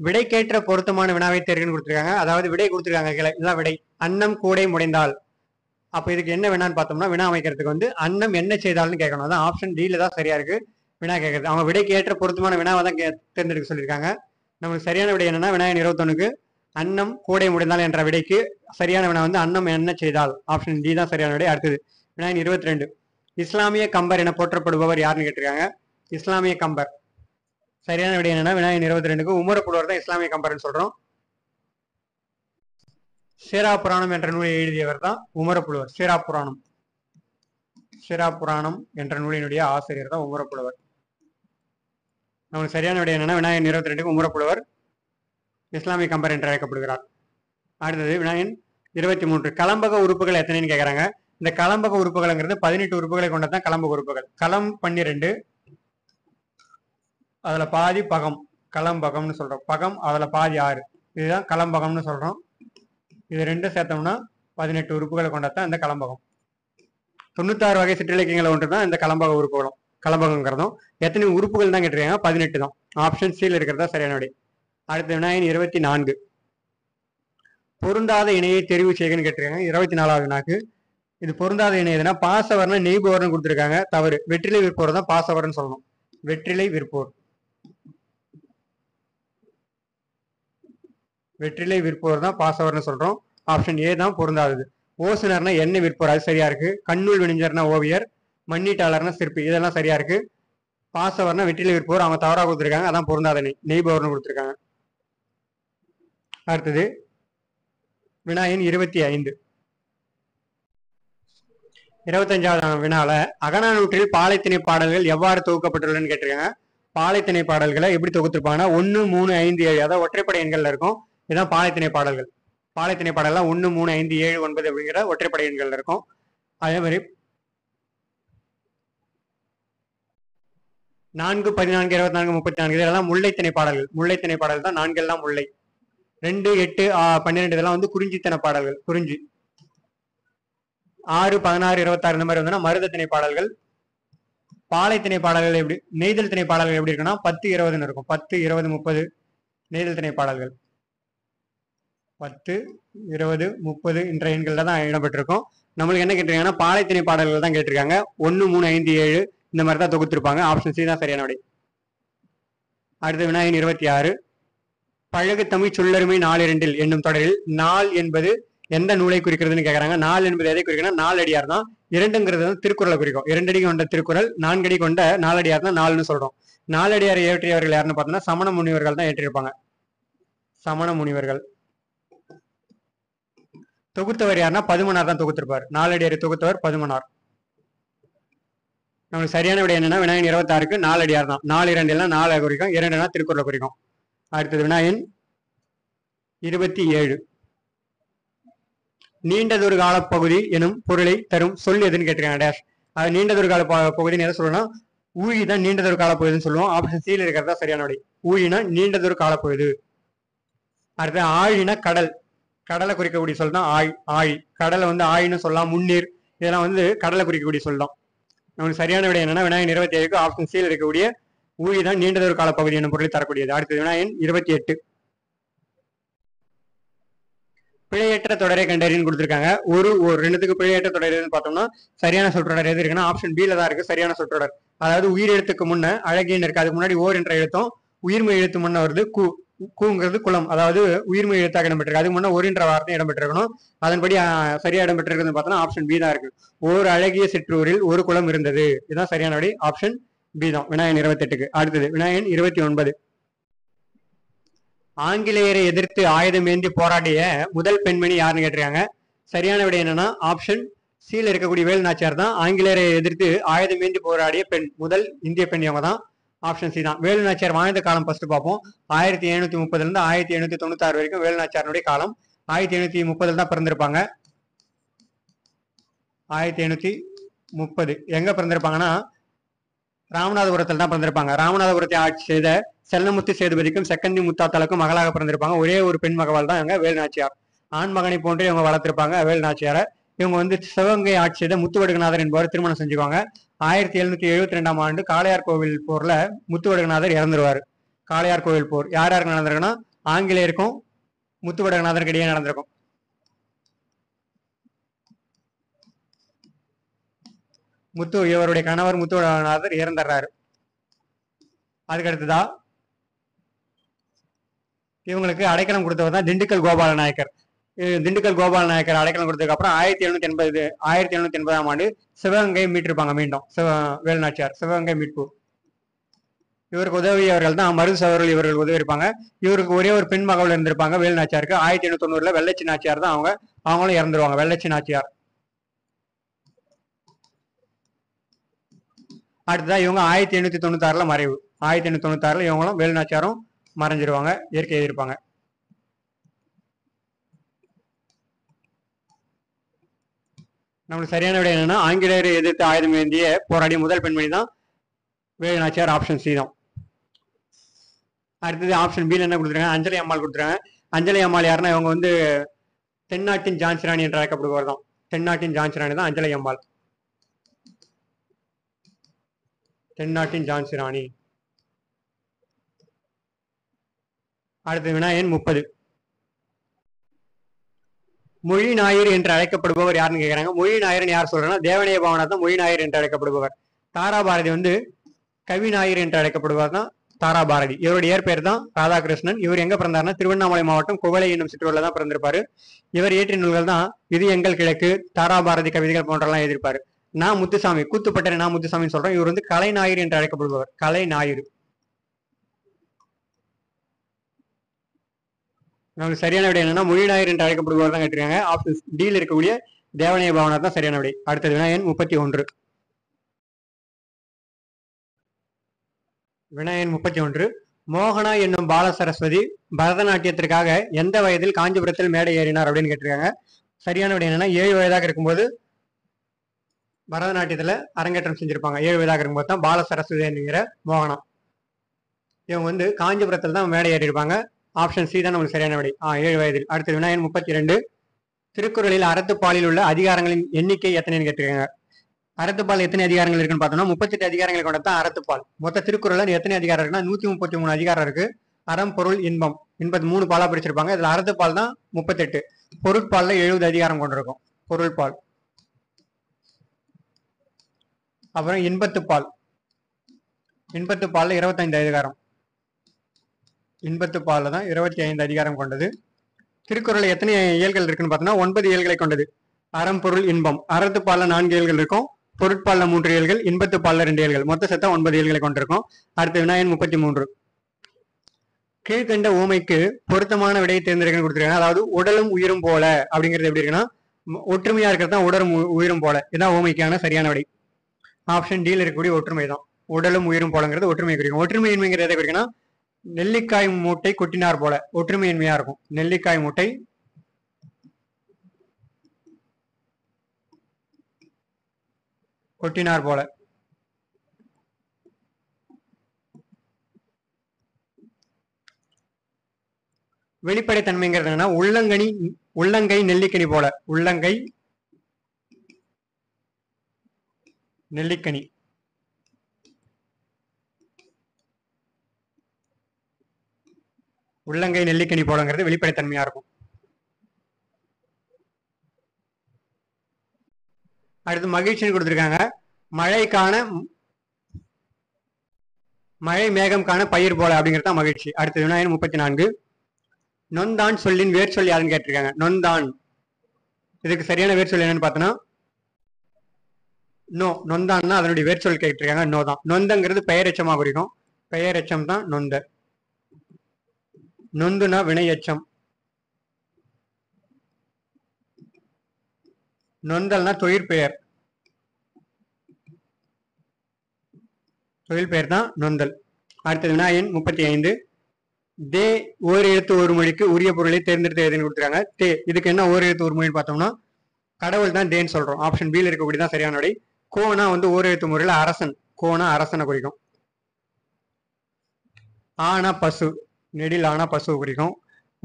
விடைக்கேற்ற பொருத்தமான வினாவை தேர்வுன்னு கொடுத்துருக்காங்க. அதாவது விடை கொடுத்துருக்காங்க. இதுதான் விடை. அன்னம் கூடை முடைந்தால். அப்ப இதுக்கு என்ன வேணான்னு பார்த்தோம்னா வினா அமைக்கிறதுக்கு அன்னம் என்ன செய்தால்னு கேட்கணும். அதான் ஆப்ஷன் டில தான் சரியா இருக்கு வினா கேட்கறது. அவங்க விடைக்கு ஏற்ற பொருத்தமான வினாவை தான் தேர்ந்தெடுக்க சொல்லியிருக்காங்க. நமக்கு சரியான விடை என்னன்னா வினாயன் 21க்கு அன்னம் கூடை முடிந்தால் என்ற விடைக்கு சரியான வினா வந்து அன்னம் என்ன செய்தால். ஆப்ஷன் டி தான் சரியான விடை. அடுத்தது வினாயன் 22. இஸ்லாமிய கம்பர் என போற்றப்படுபவர் யாருன்னு கேட்டிருக்காங்க. இஸ்லாமிய கம்பர் சரியான விடை என்னன்னா வினாயன் 22க்கு உமரப்புலவர் தான் இஸ்லாமிய கம்பர்னு சொல்றோம். சேரா புராணம் என்ற நூலை எழுதியவர் தான் உமரப்புலவர். சேரா புராணம் என்ற நூலினுடைய ஆசிரியர் தான் உமரப்புலவர். நமக்கு சரியான விடை என்னன்னா வினாயன் 22க்கு உமரப்புலவர் இஸ்லாமிய கம்பர் என்று அழைக்கப்படுகிறார். அடுத்தது வினாயன் 23. கலம்பக உறுப்புகள் எத்தனைன்னு கேட்கறாங்க. இந்த கலம்பக உறுப்புகள்ங்கிறது 18 உறுப்புகளை கொண்டதான் கலம்பக உறுப்புகள். களம் 12, அதுல பாதி பகம், கலம்பகம்னு சொல்றோம். பகம் அதுல பாதி 6, இதுதான் கலம்பகம்னு சொல்றோம். இது ரெண்டும் சேர்த்தோம்னா 18 உறுப்புகளை கொண்டதான் இந்த கலம்பகம். 96 வகை சிற்றிலக்கியங்களை ஒன்று தான் இந்த கலம்பக உறுப்புகளும் கலம்பகங்கிறதும். எத்தனை உறுப்புகள் தான் கேட்டிருக்காங்க. 18 தான். ஆப்ஷன் சியில் இருக்கிறதா சரியான விடை. அடுத்த வினாயன் 24. பொருந்தாத இணையை தெரிவு செய்யன்னு கேட்டிருக்காங்க. 24வது வினாக்கு இது பொருந்தாத இணை எதுனா பாசவர்னா நெய்பவர்னு கொடுத்துருக்காங்க. தவறு. வெற்றிலை விற்போர் தான் பாசவர்னு சொல்லணும். வெற்றிலை விற்போர் தான் பாசவர்னு சொல்றோம். ஆப்ஷன் ஏ தான் பொருந்தாதது. ஓசுனர்னா எண்ணெய் விற்போர், அது சரியா இருக்கு. கண்ணூல் வினிஞ்சர்னா ஓவியர், மண்ணீட்டாளர்னா சிற்பி, இதெல்லாம் சரியா இருக்கு. பாசவர்னா வெற்றிலை விற்போர், அவங்க தவறா கொடுத்துருக்காங்க. அதான் பொருந்தாத நெய்பவர்னு கொடுத்துருக்காங்க. அடுத்தது வினாயன் 25. 25வது வினால அகநானூற்றில் பாலைத்திணை பாடல்கள் எவ்வாறு தொகுக்கப்பட்டுள்ளன்னு கேட்டிருக்காங்க. பாலைத்திணை பாடல்களை எப்படி தொகுத்திருப்பாங்கன்னா 1, 3, 5, 7 அதாவது ஒற்றைப்படை எண்கள்ல இருக்கும். இதுதான் பாலைத்திணை பாடல்கள். பாலைத்திணை பாடல்லாம் 1, 3, 5, 7, 9 அப்படிங்கிற ஒற்றைப்படை எண்கள்ல இருக்கும். அதே மாதிரி 4, 14, 24, 34 இதெல்லாம் முல்லைத்திணை பாடல்கள். முல்லைத்திணை பாடல் தான் 4 எல்லாம் முல்லை. 2, 8, 12 இதெல்லாம் வந்து குறிஞ்சித்திணை பாடல்கள். குறிஞ்சி. 6, 16, 26 இந்த மாதிரி வந்து மருதத்திணை பாடல்கள். பாலைத்திணை பாடல்கள் எப்படி, நெய்தல் திணை பாடல்கள் எப்படி இருக்குன்னா 10, 20 இருக்கும். 10, 20, 30 நெய்தல் திணை பாடல்கள். 10, 20, 30 என்ற எண்கள்ல தான் இடம்பெற்றிருக்கும். நம்மளுக்கு என்ன கேட்டிருக்காங்கன்னா பாலைத்திணை பாடல்கள் தான் கேட்டிருக்காங்க. 1, 3, 5, 7 இந்த மாதிரி தான் தொகுத்திருப்பாங்க. ஆப்ஷன் சி தான் சரியான விடை. அடுத்த வினாயன் 26. பழகு தமிழ் சொல்லருமை 4 என்னும் தொடரில் நாள் என்பது எந்த நூலை குறிக்கிறதுன்னு கேட்கறாங்க. நாள் என்பது எதை குறிக்கணும். நாலடியார் தான். 2ங்கிறது வந்து திருக்குறளை குறிக்கும். 2 அடி கொண்ட திருக்குறள், 4 அடி கொண்ட நாலடியார் தான் நாலுன்னு சொல்றோம். நாலடியார் இயற்றியவர்கள் யாருன்னு பார்த்தோம்னா சமண முனிவர்கள் தான் ஏற்றிருப்பாங்க. சமண முனிவர்கள். தொகுத்தவர் யாருன்னா பதுமனார் தான் தொகுத்திருப்பார். நாலடியார் தொகுத்தவர் பதுமனார். நமக்கு சரியான விடை என்னன்னா வினாயன் 26க்கு நாலடியார் தான். 4, 2 எல்லாம் 4 குறிக்கும், 2னா திருக்குறளை குறிக்கும். அடுத்தது வினாயன் 27. நீண்டதொரு காலப்பகுதி எனும் பொருளை தரும் சொல் எதுன்னு கேட்டிருக்காங்க. டேஷ். அது நீண்டதொரு கால பகுதின்னு எதை சொல்லணும். ஊழி தான் நீண்டதொரு காலப்பகுதின்னு சொல்லுவோம். ஆப்ஷன் சியில் இருக்கிறதா சரியான விடை. ஊழினா நீண்டதொரு காலப்பகுதி. அடுத்து ஆழினா கடல். கடலை குறிக்கக்கூடிய சொல் தான் ஆழி. கடலை வந்து ஆழின்னு சொல்லலாம். முன்னீர் இதெல்லாம் வந்து கடலை குறிக்கக்கூடிய சொல் தான். நமக்கு சரியான விடை என்னன்னா வினாயன் 27க்கு ஆப்ஷன் சியில் இருக்கக்கூடிய ஊழி தான் நீண்டதொரு காலப்பகுதி என்னும் பொருளை தரக்கூடியது. அடுத்தது வினாயன் 28. பிழையற்ற தொடரை கண்டறின்னு கொடுத்துருக்காங்க. ஒரு ரெண்டுத்துக்கு பிழையற்ற தொடர் எதுன்னு பார்த்தோம்னா சரியான சொற்றொடர் எது இருக்குன்னா ஆப்ஷன் பில தான் இருக்கு சரியான சொற்றொடர். அதாவது உயிர் எழுத்துக்கு முன்ன அழகியன்னு இருக்கு. அதுக்கு முன்னாடி ஓர் என்ற எழுத்தும் உயிர்மெய் எழுத்து முன்ன வருது கூங்கிறது குளம். அதாவது உயிர்மெய் எழுத்தாக இடம்பெற்றிருக்கு. அதுக்கு முன்ன ஒரு என்ற வார்த்தை இடம்பெற்றிருக்கணும். அதன்படி சரியா இடம்பெற்றிருக்குன்னு பார்த்தோம்னா ஆப்ஷன் பி தான் இருக்கு. ஓர் அழகிய சிற்றூரில் ஒரு குளம் இருந்தது. இதுதான் சரியான விடை. ஆப்ஷன் பி தான் வினாயன் 28க்கு. அடுத்தது வினாயன் 29. ஆங்கிலேயரை எதிர்த்து ஆயுதம் ஏந்தி போராடிய முதல் பெண்மணி யாருன்னு கேட்டிருக்காங்க. சரியான விடை என்னன்னா ஆப்ஷன் சியில் இருக்கக்கூடிய வேலு நாச்சியார் தான் ஆங்கிலேயரை எதிர்த்து ஆயுதம் ஏந்தி போராடிய பெண். முதல் இந்திய பெண் இவங்க தான். ஆப்ஷன் சி தான். வேலு நாச்சியார் வாழ்ந்த காலம் ஃபர்ஸ்ட் பார்ப்போம். 1730 இருந்து 1796 வரைக்கும் வேலு நாச்சியாருடைய காலம். 1730 தான் பிறந்திருப்பாங்க. 1730 எங்க பிறந்திருப்பாங்கன்னா ராமநாதபுரத்தில் தான் பிறந்திருப்பாங்க. ராமநாதபுரத்தை ஆட்சி செய்த செல்லமுத்து சேதுபதிக்கும் செக்கந்தி முத்தாத்தாளுக்கும் மகளாக பிறந்திருப்பாங்க. ஒரே ஒரு பெண் மகவால் தான் இவங்க வேலு நாச்சியார். ஆண் மகனை போன்று இவங்க வளர்த்திருப்பாங்க வேலு நாச்சியாரை. இவங்க வந்து சிவகங்கை ஆட்சி செய்த முத்துவடுகநாதர் என்பவர் திருமணம் செஞ்சுக்குவாங்க. 1772ஆம் ஆண்டு காளையார் கோவில் போர்ல முத்துவடுகநாதர் இறந்துருவாரு. காளையார் கோவில் போர் யார் யாருக்கு நடந்திருக்குன்னா ஆங்கிலேயருக்கும் முத்துவடுகநாதருக்கு இடையே நடந்திருக்கும். இவருடைய கணவர் முத்துவடுகநாதர் இறந்துடுறாரு. அதுக்கு அடுத்ததா இவங்களுக்கு அடைக்கலம் கொடுத்தவர் தான் திண்டுக்கல் கோபால நாயக்கர். திண்டுக்கல் கோபால நாயக்கர் அடைக்கலம் கொடுத்ததுக்கு அப்புறம் 1780ஆம் ஆண்டு சிவகங்கை மீட்டிருப்பாங்க. மீண்டும் வேலுநாச்சியார் சிவகங்கை மீட்பு. இவருக்கு உதவியவர்கள் தான் மருது சகோதரர்கள். இவர்கள் உதவி இருப்பாங்க. இவருக்கு ஒரே ஒரு பெண் மகள் இருந்திருப்பாங்க வேலுநாச்சியாருக்கு. 1890 வெள்ளச்சி நாச்சியார் தான் அவங்களும் இறந்துருவாங்க. வெள்ளச்சி நாச்சியார். அடுத்ததான் இவங்க 1896 மறைவு. 1896 இவங்களும் வேலுநாச்சியாரும் மறைஞ்சிருவாங்க. இயற்கை எழுதியிருப்பாங்க. நம்மளுக்கு சரியான விட என்னன்னா ஆங்கிலேயரை எதிர்த்து ஆயுதம் ஏந்திய போராடிய முதல் பெண்மணி தான் வேலுநாச்சியார். ஆப்ஷன் சி தான். அடுத்தது ஆப்ஷன் பில என்ன கொடுத்துருக்காங்க, அஞ்சலை அம்மாள் கொடுத்துருக்காங்க. அஞ்சலை அம்மாள் யாருன்னா இவங்க வந்து தென்னாட்டின் ஜான்சி ராணி என்று அழைக்கப்படுவார் தான். தென்னாட்டின் ஜான்சி ராணி தான் அஞ்சலை அம்மாள். தென்னாட்டின் ஜான்சி ராணி. அடுத்த வினா எண் 30. மொழி ஞாயிறு என்று அழைக்கப்படுபவர் யாருன்னு கேட்கிறாங்க. மொழி ஞாயிறுன்னு யார் சொல்றேன்னா தேவனைய பாவனார் தான் மொழி ஞாயிறு என்று அழைக்கப்படுபவர். தாராபாரதி வந்து கவி ஞாயிறு என்று அழைக்கப்படுவார் தான் தாராபாரதி. இவருடைய இயற்பெயர் தான் ராதாகிருஷ்ணன். இவர் எங்க பிறந்தாருன்னா திருவண்ணாமலை மாவட்டம் குவளை என்னும் சிற்றூர்ல தான் பிறந்திருப்பாரு. இவர் இயற்றிய நூல்கள் தான் இது எங்கள் கிழக்கு, தாராபாரதி கவிதைகள் போன்றெல்லாம் எழுதியிருப்பாரு. நான் முத்துசாமி, கூத்துப்பட்டறை நான் முத்துசாமின்னு சொல்றேன். இவர் வந்து கலை ஞாயிறு என்று அழைக்கப்படுபவர். கலை ஞாயிறு. நமக்கு சரியான விடை என்னன்னா மொழி ஞாயிறு என்று அழைக்கப்படுபவர் தான் கேட்டிருக்காங்க. ஆப்ஷன் டியில் இருக்கக்கூடிய தேவனைய பாவனார் தான் சரியான விடை. அடுத்தது வினா எண் 31. வினா எண் 31. மோகனா என்னும் பால சரஸ்வதி பரதநாட்டியத்திற்காக எந்த வயதில் காஞ்சிபுரத்தில் மேடை ஏறினார் அப்படின்னு கேட்டிருக்காங்க. சரியான விடை என்னன்னா 7 வயதாக இருக்கும்போது பரதநாட்டியத்துல அரங்கேற்றம் செஞ்சிருப்பாங்க. 7 வயதாக இருக்கும்போது தான் பால சரஸ்வதி என்கிற மோகனா. இவங்க வந்து காஞ்சிபுரத்தில் தான் மேடை ஏறி இருப்பாங்க. ஆப்ஷன் சி தான் நமக்கு சரியான விடை. 7 வயதில். அடுத்த வினா எண் 32. திருக்குறளில் அறத்துப்பாலில் உள்ள அதிகாரங்களின் எண்ணிக்கை எத்தனைன்னு கேட்டிருக்காங்க. அறத்துப்பால் எத்தனை அதிகாரங்கள் இருக்குன்னு பார்த்தோம்னா 38 அதிகாரங்களை கொண்ட தான் அறத்துப்பால். மொத்த திருக்குறள் எத்தனை அதிகாரம் இருக்குன்னா 133 அதிகாரம் இருக்கு. அறம், பொருள், இன்பம் 83 பாலா பிரிச்சிருப்பாங்க. இதுல அறத்துப்பால் தான் 38. பொருட்பால்ல 70 அதிகாரம் கொண்டிருக்கும். பொருள்பால். அப்புறம் இன்பத்துப்பால். இன்பத்துப்பால்ல 25 அதிகாரம். இன்பத்துப்பால்ல தான் 25 அதிகாரம் கொண்டது. திருக்குறள் எத்தனை இயல்கள் இருக்குன்னு பார்த்தோம்னா 9 இயல்களை கொண்டது. அறம், பொருள், இன்பம். அறத்துப்பால்ல 4 இயல்கள் இருக்கும். பொருட்பால்ல 3 இயல்கள், இன்பத்துப்பால்ல 2 இயல்கள். மொத்த சேர்த்தா 9 இயல்களை கொண்டிருக்கும். அடுத்த வினா எண் 33. கீழ்கண்ட ஊமைக்கு பொருத்தமான விடையை தேர்ந்தெடுக்க கொடுத்துருக்காங்க. அதாவது உடலும் உயிரும் போல அப்படிங்கிறது எப்படி இருக்குன்னா ஒற்றுமையா இருக்கிறது தான் உடலும் உயிரும் போல. இதுதான் ஊமைக்கான சரியான விடை. ஆப்ஷன் டியில் இருக்கக்கூடிய ஒற்றுமை தான். உடலும் உயிரும் போலங்கிறது ஒற்றுமை குறிக்கும். ஒற்றுமையின்மைங்கிறது எதை குறிக்குன்னா நெல்லிக்காய் மூட்டை கொட்டினார் போல ஒற்றுமையின்மையா இருக்கும். நெல்லிக்காய் மூட்டை கொட்டினார் போல. வெளிப்படைத்தன்மைங்கிறது என்னன்னா உள்ளங்கை நெல்லிக்கனி போல. உள்ளங்கை நெல்லிக்கனி. உள்ளங்கை நெல்லிக்கனி போலங்கிறது வெளிப்படைத்தன்மையா இருக்கும். அடுத்து மகிழ்ச்சின்னு கொடுத்துருக்காங்க. மழை மேகம் காண பயிர் போல அப்படிங்கிறது தான் மகிழ்ச்சி. அடுத்தது வினா எண் 34. நொந்தான் சொல்லின் வேர் சொல் யாருன்னு கேட்டிருக்காங்க. நொந்தான் இதுக்கு சரியான வேர் சொல் என்னன்னு பார்த்தோன்னா நோ. நொந்தான்னா அதனுடைய வேர் சொல் கேட்டிருக்காங்க. நோ தான். நொந்தங்கிறது பெயரெச்சமா குறிக்கும். பெயரெச்சம் தான் நொந்த. நொந்துனா வினையச்சம். நொந்தல்னா தொழிற்பெயர். தொழில் தான் நொந்தல். அடுத்தது வினா எண் 35. தே ஓர் எழுத்து ஒரு மொழிக்கு உரிய பொருளை தேர்ந்தெடுத்து எழுதுன்னு கொடுத்துருக்காங்க. தே இதுக்கு என்ன ஓர் எழுத்து ஒரு மொழின்னு பார்த்தோம்னா கடவுள் தான் தேன்னு சொல்றோம். ஆப்ஷன் பியில் இருக்கக்கூடியதான் சரியான விடை. கோனா வந்து ஓர் எழுத்து முறையில அரசன். கோனா அரசனை குறிக்கும். ஆனா பசு. நெடில் ஆனா பசு குறிக்கும்.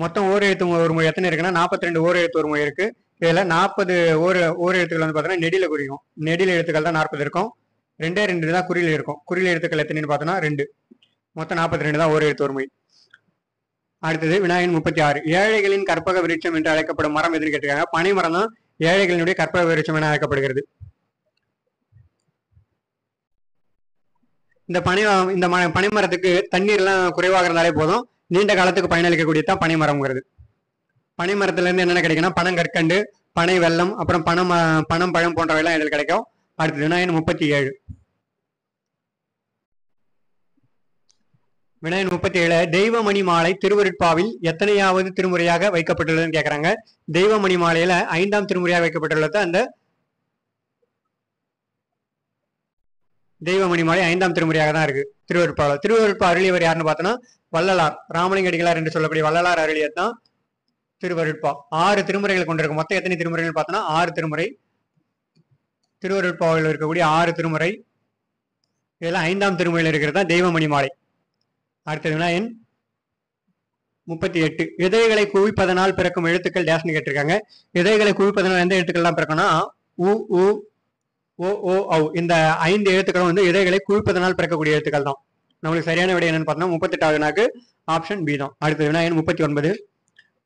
மொத்தம் ஓர் எழுத்து ஒரு மொழி எத்தனை இருக்குன்னா 42 ஓர் எழுத்து ஒரு மொழி இருக்கு. இதுல 40 ஓர் எழுத்துக்கள் வந்து பார்த்தோன்னா நெடில குறிக்கும். நெடில எழுத்துக்கள் தான் 40 இருக்கும். 2 தான் குறியில் இருக்கும். குறியில் எழுத்துக்கள் எத்தனைன்னு பார்த்தோம்னா 2. மொத்தம் 42 தான் ஓர் எழுத்து ஒரு மொழி. அடுத்தது வினா எண் 36. ஏழைகளின் கற்பக விருட்சம் என்று அழைக்கப்படும் மரம் எதுன்னு கேட்டிருக்காங்க. பனை மரம் தான் ஏழைகளினுடைய கற்பக விருட்சம் என அழைக்கப்படுகிறது. இந்த பனைமரத்துக்கு தண்ணீர் எல்லாம் குறைவாக இருந்தாலே போதும் நீண்ட காலத்துக்கு பயனளிக்கக்கூடிய தான் பனை மரம்ங்கிறது. பனை மரத்துல இருந்து என்னென்ன கிடைக்குன்னா பனங்கற்கண்டு, பனை வெல்லம், அப்புறம் பனம் பழம் போன்றவையெல்லாம் இதில் கிடைக்கும். அடுத்தது வினாயன் 37. வினாயன் 37 தெய்வமணி மாலை திருவருட்பாவில் எத்தனையாவது திருமுறையாக வைக்கப்பட்டுள்ளதுன்னு கேட்கறாங்க. தெய்வமணி மாலையில 5ஆம் திருமுறையாக வைக்கப்பட்டுள்ளது. அந்த தெய்வமணி மாலை 5ஆம் திருமுறையாக தான் இருக்கு திருவருட்பாவில். திருவருட்பா அருளியவர் யாருன்னு பார்த்தோன்னா வள்ளலார், ராமலிங்க அடிகளார் என்று சொல்லக்கூடிய வள்ளலார் அருளியது தான் திருவருட்பா. 6 திருமுறைகள் கொண்டிருக்கும். மொத்தம் எத்தனை திருமுறைகள் பார்த்தோன்னா 6 திருமுறை. திருவருட்பாவில் இருக்கக்கூடிய 6 திருமுறை. இதெல்லாம் 5ஆம் திருமுறையில் இருக்கிறது தான் தெய்வமணி மாலை. அடுத்தது வினாயன் 38 இதழ்களை குவிப்பதனால் பிறக்கும் எழுத்துக்கள் டேஷ்னு கேட்டிருக்காங்க. இதழ்களை குவிப்பதனால் எந்த எழுத்துக்கள்லாம் பிறக்கும்னா உ உ ஓ ஓ ஔ இந்த 5 எழுத்துக்களும் வந்து இதழ்களை குவிப்பதனால் பிறக்கக்கூடிய எழுத்துக்கள் தான். நம்மளுக்கு சரியான விடை என்னன்னு பார்த்தோம்னா 38வது வினாக்கு ஆப்ஷன் பி தான். அடுத்தது வினாயன் 39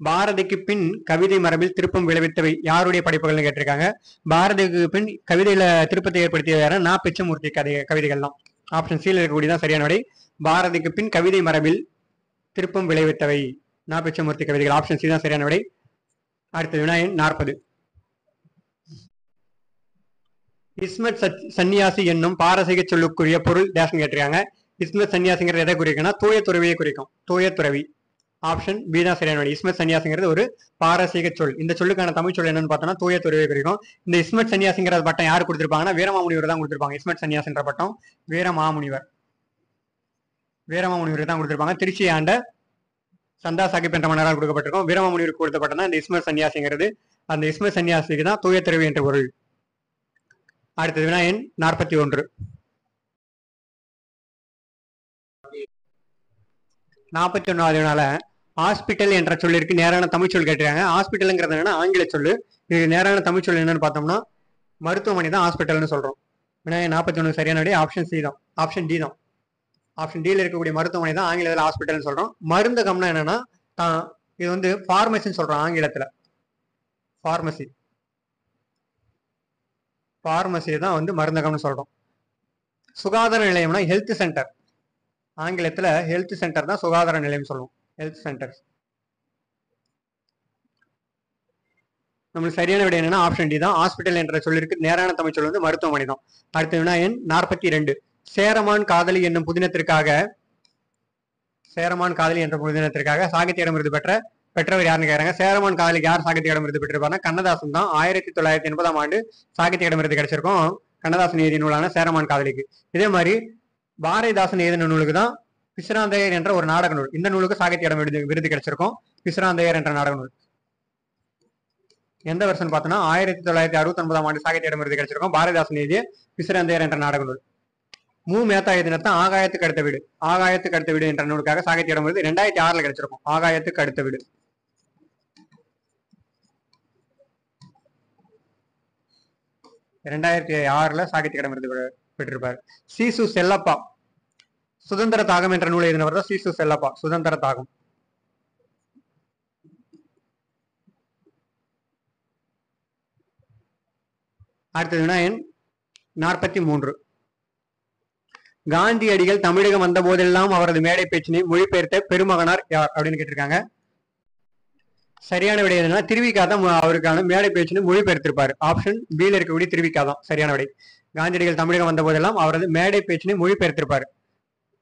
பாரதிக்கு பின் கவிதை மரபில் திருப்பம் விளைவித்தவை யாருடைய படைப்புகள்னு கேட்டிருக்காங்க. பாரதிக்கு பின் கவிதையில திருப்பத்தை ஏற்படுத்திய வேற நா பிச்சமூர்த்தி கவிதைகள் தான். ஆப்ஷன் சியில் இருக்கக்கூடியதான் சரியான விடை. பாரதிக்கு பின் கவிதை மரபில் திருப்பம் விளைவித்தவை நா பிச்சமூர்த்தி கவிதைகள். ஆப்ஷன் சி தான் சரியான விடை. அடுத்தது வினாயன் 40 இஸ்மத் சன்னியாசி என்னும் பாரசீக சொல்லுக்குரிய பொருள் டேஷ்னு கேட்டிருக்காங்க. இஸ்மத் சன்னியாசிங்கிறது எதை குறிக்குன்னா தூய துறவியை குறிக்கும். தூய துறவி. ஆப்ஷன் பி தான் சரியான விடை. இஸ்மத் சன்னியாசிங்கிறது ஒரு பாரசீக சொல். இந்த சொல்லுக்கான தமிழ் சொல் என்னன்னு பார்த்தோம்னா தூய துறவியை குறிக்கும். இந்த இஸ்மத் சன்னியாசிங்கிற பட்டம் யார் கொடுத்திருப்பாங்கன்னா வீரமாமுனிவர் தான் கொடுத்திருப்பாங்க. இஸ்மத் சன்னியாசின்ற பட்டம் வீரமாமுனிவர் தான் கொடுத்திருப்பாங்க. திருச்சி ஆண்ட சந்தா சாஹிப் என்ற மன்னரால் கொடுக்கப்பட்டிருக்கும். வீரமாமுனிவருக்கு கொடுத்த பட்டம் தான் இந்த இஸ்மத் சன்னியாசிங்கிறது. அந்த இஸ்மத் சன்னியாசிக்கு தான் தூய துறவி என்ற பொருள். அடுத்தது வினாயன் 41 41வது வினால ஹாஸ்பிட்டல் என்ற சொல்லிற்கு நேரான தமிழ் சொல் கேட்டிருக்காங்க. ஹாஸ்பிட்டலுங்கிறது என்னன்னா ஆங்கில சொல்லு. இது நேரான தமிழ் சொல் என்னன்னு பார்த்தோம்னா மருத்துவமனை தான் ஹாஸ்பிட்டல்னு சொல்றோம். வினாயன் 41 சரியான விடை ஆப்ஷன் சி தான். ஆப்ஷன் டி தான். ஆப்ஷன் டியில் இருக்கக்கூடிய மருத்துவமனை தான் ஆங்கிலத்தில் ஹாஸ்பிட்டல்னு சொல்றோம். மருந்தகம்னா என்னன்னா இது வந்து பார்மசின்னு சொல்றோம் ஆங்கிலத்துல. பார்மசி தான் வந்து மருந்தகம்னு சொல்றோம். சுகாதார நிலையம்னா ஹெல்த் சென்டர். ஆங்கிலத்துல ஹெல்த் சென்டர் தான் சுகாதார நிலையம் சொல்லுவோம். Health centre. நம்மளுக்கு சரியான விடை என்னன்னா ஆப்ஷன் டி தான். ஹாஸ்பிட்டல் என்ற சொல்லிற்கு நேரான தமிழ் சொல் வந்து மருத்துவமனை தான். அடுத்த வினாயன் 42 சேரமான் காதலி என்னும் புதினத்திற்காக சாகித்ய அகாடமி விருது பெற்றவர் யாருன்னு கேட்கறாங்க. சேரமான் காதலிக்கு யார் சாகித்ய அகாடமி விருது பெற்றிருப்பாருன்னா கண்ணதாசன் தான். 1980ஆம் ஆண்டு சாகித்ய அகாடமி விருது கிடைச்சிருக்கும் கண்ணதாசன் எழுதிய நூலான சேரமான் காதலிக்கு. இதே மாதிரி பாரதிதாசன் எழுதின நூலுக்கு தான் பிசிராந்தையர் என்ற ஒரு நாடக நூல். இந்த நூலுக்கு சாகித்ய அகாடமி விருது கிடைச்சிருக்கும். பிசிராந்தையர் என்ற நாடக நூல் எந்த வருஷம் பார்த்தோம்னா 1969ஆம் ஆண்டு சாகித்ய அகாடமி விருது கிடைச்சிருக்கும் பாரதிதாசன் எழுதிய பிசிராந்தையர் என்ற நாடக நூல். மு மேத்தா எழுதினத்தான் ஆகாயத்துக்கு அடுத்த வீடு என்ற நூலுக்காக சாகித்ய அகாடமி விருது 2006ல் கிடைச்சிருக்கும். ஆகாயத்துக்கு அடுத்த வீடு. 2006ல் சாகித்ய அகாடமி விருது பெற்றிருப்பார். சீசு செல்லப்பா சுதந்திர தாகம் என்ற நூலை எழுதினவர் தான் சீசு செல்லப்பா. சுதந்திர தாகம். அடுத்தது வினாயன் 43 காந்தியடிகள் தமிழகம் வந்த போதெல்லாம் அவரது மேடை பேச்சினை மொழிபெயர்த்த பெருமகனார் யார் அப்படின்னு கேட்டிருக்காங்க. சரியான விடை என்னன்னா திருவிக்கா தான் அவருக்கான மேடை பேச்சினை மொழிபெயர்த்திருப்பாரு. ஆப்ஷன் பில இருக்கக்கூடிய திருவிக்கா தான் சரியான விடை. காந்தியடிகள் தமிழகம் வந்த போதெல்லாம் அவரது மேடை பேச்சினை மொழிபெயர்த்திருப்பாரு.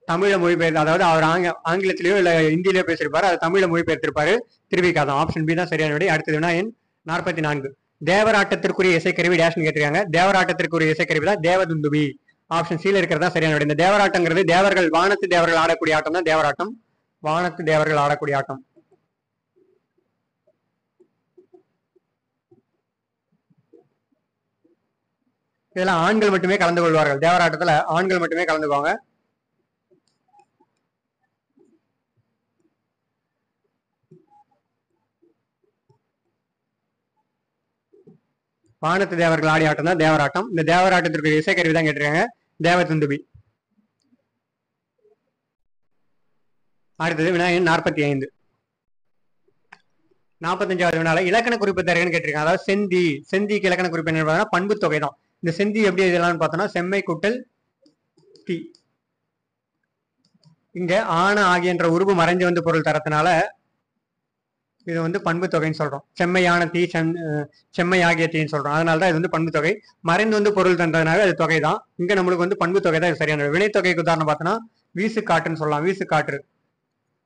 தமிழ மொழிபெயர்த்து, அதாவது அவர் ஆங்கிலத்திலேயோ இல்ல இந்தியிலேயோ பேசியிருப்பாரு. அது தமிழ மொழிபெயர்த்திருப்பாரு. திருவிக்கா தான். ஆப்ஷன் பி தான் சரியான விடை. அடுத்தது வினாயன் 44 தேவராட்டத்திற்குரிய இசைக்கருவி டேஷ்னு கேட்டிருக்காங்க. தேவராட்டத்திற்குரிய இசைக்கருவி தான் தேவதுந்துபி. ஆப்ஷன் சில இருக்கிறதா சரியான விடை. இந்த தேவராட்டங்கிறது தேவர்கள் வானத்து தேவர்கள் ஆடக்கூடிய ஆட்டம் தான் தேவராட்டம். வானத்து தேவர்கள் ஆடக்கூடிய ஆட்டம். இதெல்லாம் ஆண்கள் மட்டுமே கலந்து கொள்வார்கள். தேவராட்டத்துல ஆண்கள் மட்டுமே கலந்துக்குவாங்க. வானத்து தேவர்கள் ஆடி ஆட்டம் தான் தேவராட்டம். இந்த தேவராட்டத்திற்கு இசைக்கருவி தான் கேட்டிருக்காங்க தேவதுந்துபி. அடுத்தது வினாயன் 45 45வது வினால இலக்கண குறிப்பு தருகன்னு கேட்டிருக்காங்க. அதாவது செந்திக்கு இலக்கண குறிப்பு என்ன பண்பு தொகை தான். இந்த செந்தி எப்படி இதெல்லாம் பார்த்தோம்னா செம்மை கூட்டல் தி. இங்க ஆன ஆகியன்ற உருவு மறைஞ்சு வந்து பொருள் தரத்தினால இது வந்து பண்பு தொகைன்னு சொல்றோம். செம்மையான தீ, செம்மை ஆகிய தீன்னு சொல்றோம். அதனாலதான் இது வந்து பண்பு தொகை. மறைந்து வந்து பொருள் தந்ததுனால அது தொகை தான். இங்க நம்மளுக்கு வந்து பண்பு தொகை தான் இது சரியான. வினைத்தொகைக்கு உதாரணம் பார்த்தோன்னா வீசு காற்றுன்னு சொல்லலாம். வீசு காற்று,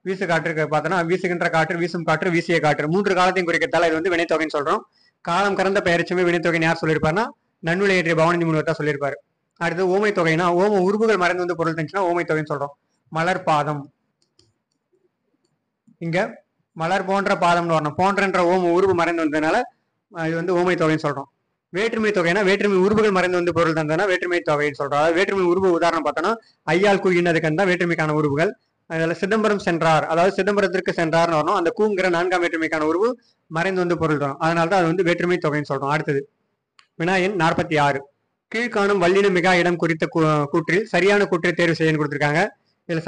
வீசு காற்றுக்கு பார்த்தோன்னா வீசுகின்ற காற்று, வீசும் காற்று, வீசிய காற்று, 3 காலத்தையும் குறிக்கிறதால இது வந்து வினைத்தொகைன்னு சொல்றோம். காலம் கறந்த பெயர்ச்சுமே வினைத்தொகைன்னு யார் சொல்லியிருப்பாருன்னா நன்னுலை ஏற்றிய பவானந்தி முனிவர் தான் சொல்லியிருப்பாரு. அடுத்து ஓமை தொகைனா ஓம உருவுகள் மறைந்து வந்து பொருள் தந்துச்சுன்னா ஓமை தொகைன்னு சொல்றோம். மலர் பாதம், இங்க மலர் போன்ற பாதம்னு வரணும். போன்றன்ற ஓம உருவு மறைந்து வந்ததுனால இது வந்து ஓமை தொகைன்னு சொல்றோம். வேற்றுமை தொகைனா வேற்றுமை உருவுகள் மறைந்து வந்து பொருள் தந்ததுன்னா வேற்றுமை தொகைன்னு சொல்றோம். அதாவது வேற்றுமை உருவு உதாரணம் பார்த்தோன்னா ஐயால் கூயினதுக்கு தான் வேற்றுமைக்கான உருவுகள். அதுல சிதம்பரம் சென்றார், அதாவது சிதம்பரத்திற்கு சென்றார்னு வரணும். அந்த கூங்கிற 4ஆம் வேற்றுமைக்கான உருவு மறைந்து வந்து பொருள் தரும். அதனால்தான் அது வந்து வேற்றுமை தொகைன்னு சொல்றோம். அடுத்தது வினாயன் 46. கீழ்காணும் வல்லின மிகா இடம் குறித்த கூற்றில் சரியான கூற்றை தேர்வு செய்யன்னு கொடுத்துருக்காங்க. இதுல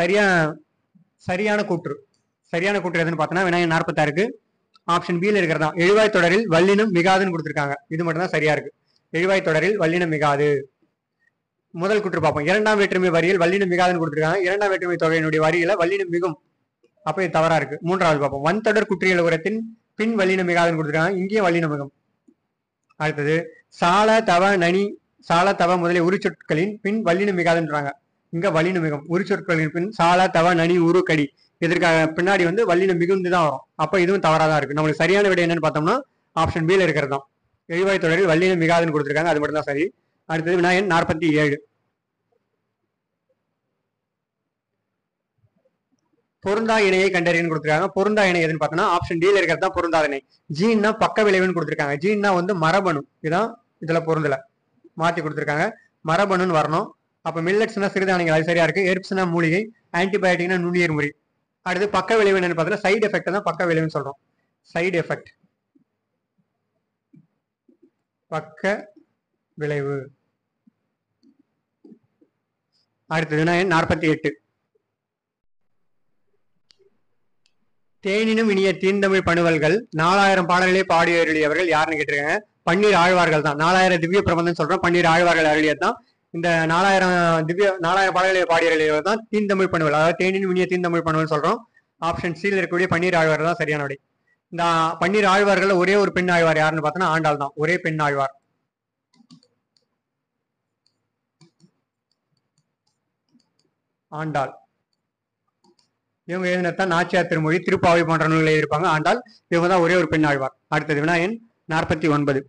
சரியான கூற்று எதுன்னு பார்த்தோன்னா வினாயன் 46க்கு ஆப்ஷன் பியில் இருக்கிறதா எழுவாய் தொடரில் வல்லினம் மிகாதுன்னு கொடுத்துருக்காங்க. இது மட்டும் தான் சரியா இருக்கு. எழுவாய் தொடரில் வல்லினம் மிகாது. முதல் கூற்று பார்ப்போம். 2ஆம் வேற்றுமை வரியில் வல்லினம் மிகாதுன்னு கொடுத்துருக்காங்க. 2ஆம் வேற்றுமை தொகையினுடைய வரியில வல்லினம் மிகும், அப்ப இது தவறா இருக்கு. 3வது பார்ப்போம். வன்தொடர் குற்றியல் உரத்தின் பின் வல்லினம் மிகாதுன்னு கொடுத்துருக்காங்க. இங்கேயும் வல்லினம் மிகும். அடுத்தது சால தவ நனி, சால தவ முதலிய உரிச்சொற்களின் பின் வல்லினம் மிகாதுன்றாங்க. இங்க வல்லினம் மிகும். உரிச்சொற்களின் பின் சால தவ நனி உரு கடி, இதற்காக பின்னாடி வந்து வல்லினம் மிகுந்து தான் வரும். அப்ப இதுவும் தவறாதான் இருக்கு. நம்மளுக்கு சரியான விட என்னன்னு பார்த்தோம்னா ஆப்ஷன் பியில் இருக்கிறது தான். எழுவாய் தொடரில் வல்லினம் மிகாதுன்னு கொடுத்துருக்காங்க. அது மட்டும் தான் சரி. அடுத்தது வினாயன் 47. பொருந்தா இணையை கண்டறியன்னு கொடுத்துருக்காங்க. பொருந்தா இணை எதுன்னு பார்த்தோம்னா ஆப்ஷன் டியில் இருக்கிறது தான் பொருந்தாத இணை. ஜீன்னா பக்க விளைவுன்னு கொடுத்துருக்காங்க. ஜீன்னா வந்து மரபணு, இதுதான் இதுல பொருந்தல, மாத்தி கொடுத்துருக்காங்க. மரபணுன்னு வரணும். அப்ப மில்லட்ஸ்னா சிறுதானியங்கள், அது சரியா இருக்கு. எர்ப்ஸ்னா மூலிகை, ஆன்டிபயோட்டிக்னா நுண்ணுயிர் முறி. அடுத்து பக்க விளைவு என்னன்னு பார்த்தா சைடு எஃபெக்ட் தான் பக்க விளைவுன்னு சொல்றோம். சைடு எஃபெக்ட், பக்க விளைவு. அடுத்தது வினாயன் 48. தேனினும் இனிய தீந்தமிழ் பணுவல்கள் 4000 பாடல்களே பாடி அருளியவர்கள் யாருன்னு கேட்டிருக்காங்க. பன்னீர் ஆழ்வார்கள் தான். 4000 திவ்ய பிரபந்தம் சொல்றோம். பன்னீர் ஆழ்வார்கள் அருளியது தான். இந்த 4000 பாடல்களை பாடி அருளியவர் தான் தீந்தமிழ் பணுவல், அதாவது தேனினும் இனிய தீந்தமிழ் பணுவல் சொல்றோம். ஆப்ஷன் சியில் இருக்கக்கூடிய பன்னீர் ஆழ்வார் தான் சரியான விடை. இந்த பன்னீர் ஆழ்வார்கள் ஒரே ஒரு பெண் ஆழ்வார் யாருன்னு பார்த்தோன்னா ஆண்டாள் தான். ஒரே பெண் ஆழ்வார் ஆண்டாள். இவங்க எழுதினத்தான் நாச்சியார் திருமொழி, திருப்பாவை போன்ற நூல்களை எழுதியிருப்பாங்க. ஆண்டாள் இவங்க தான் ஒரே ஒரு பெண் ஆழ்வார். அடுத்தது வினாயன் 49.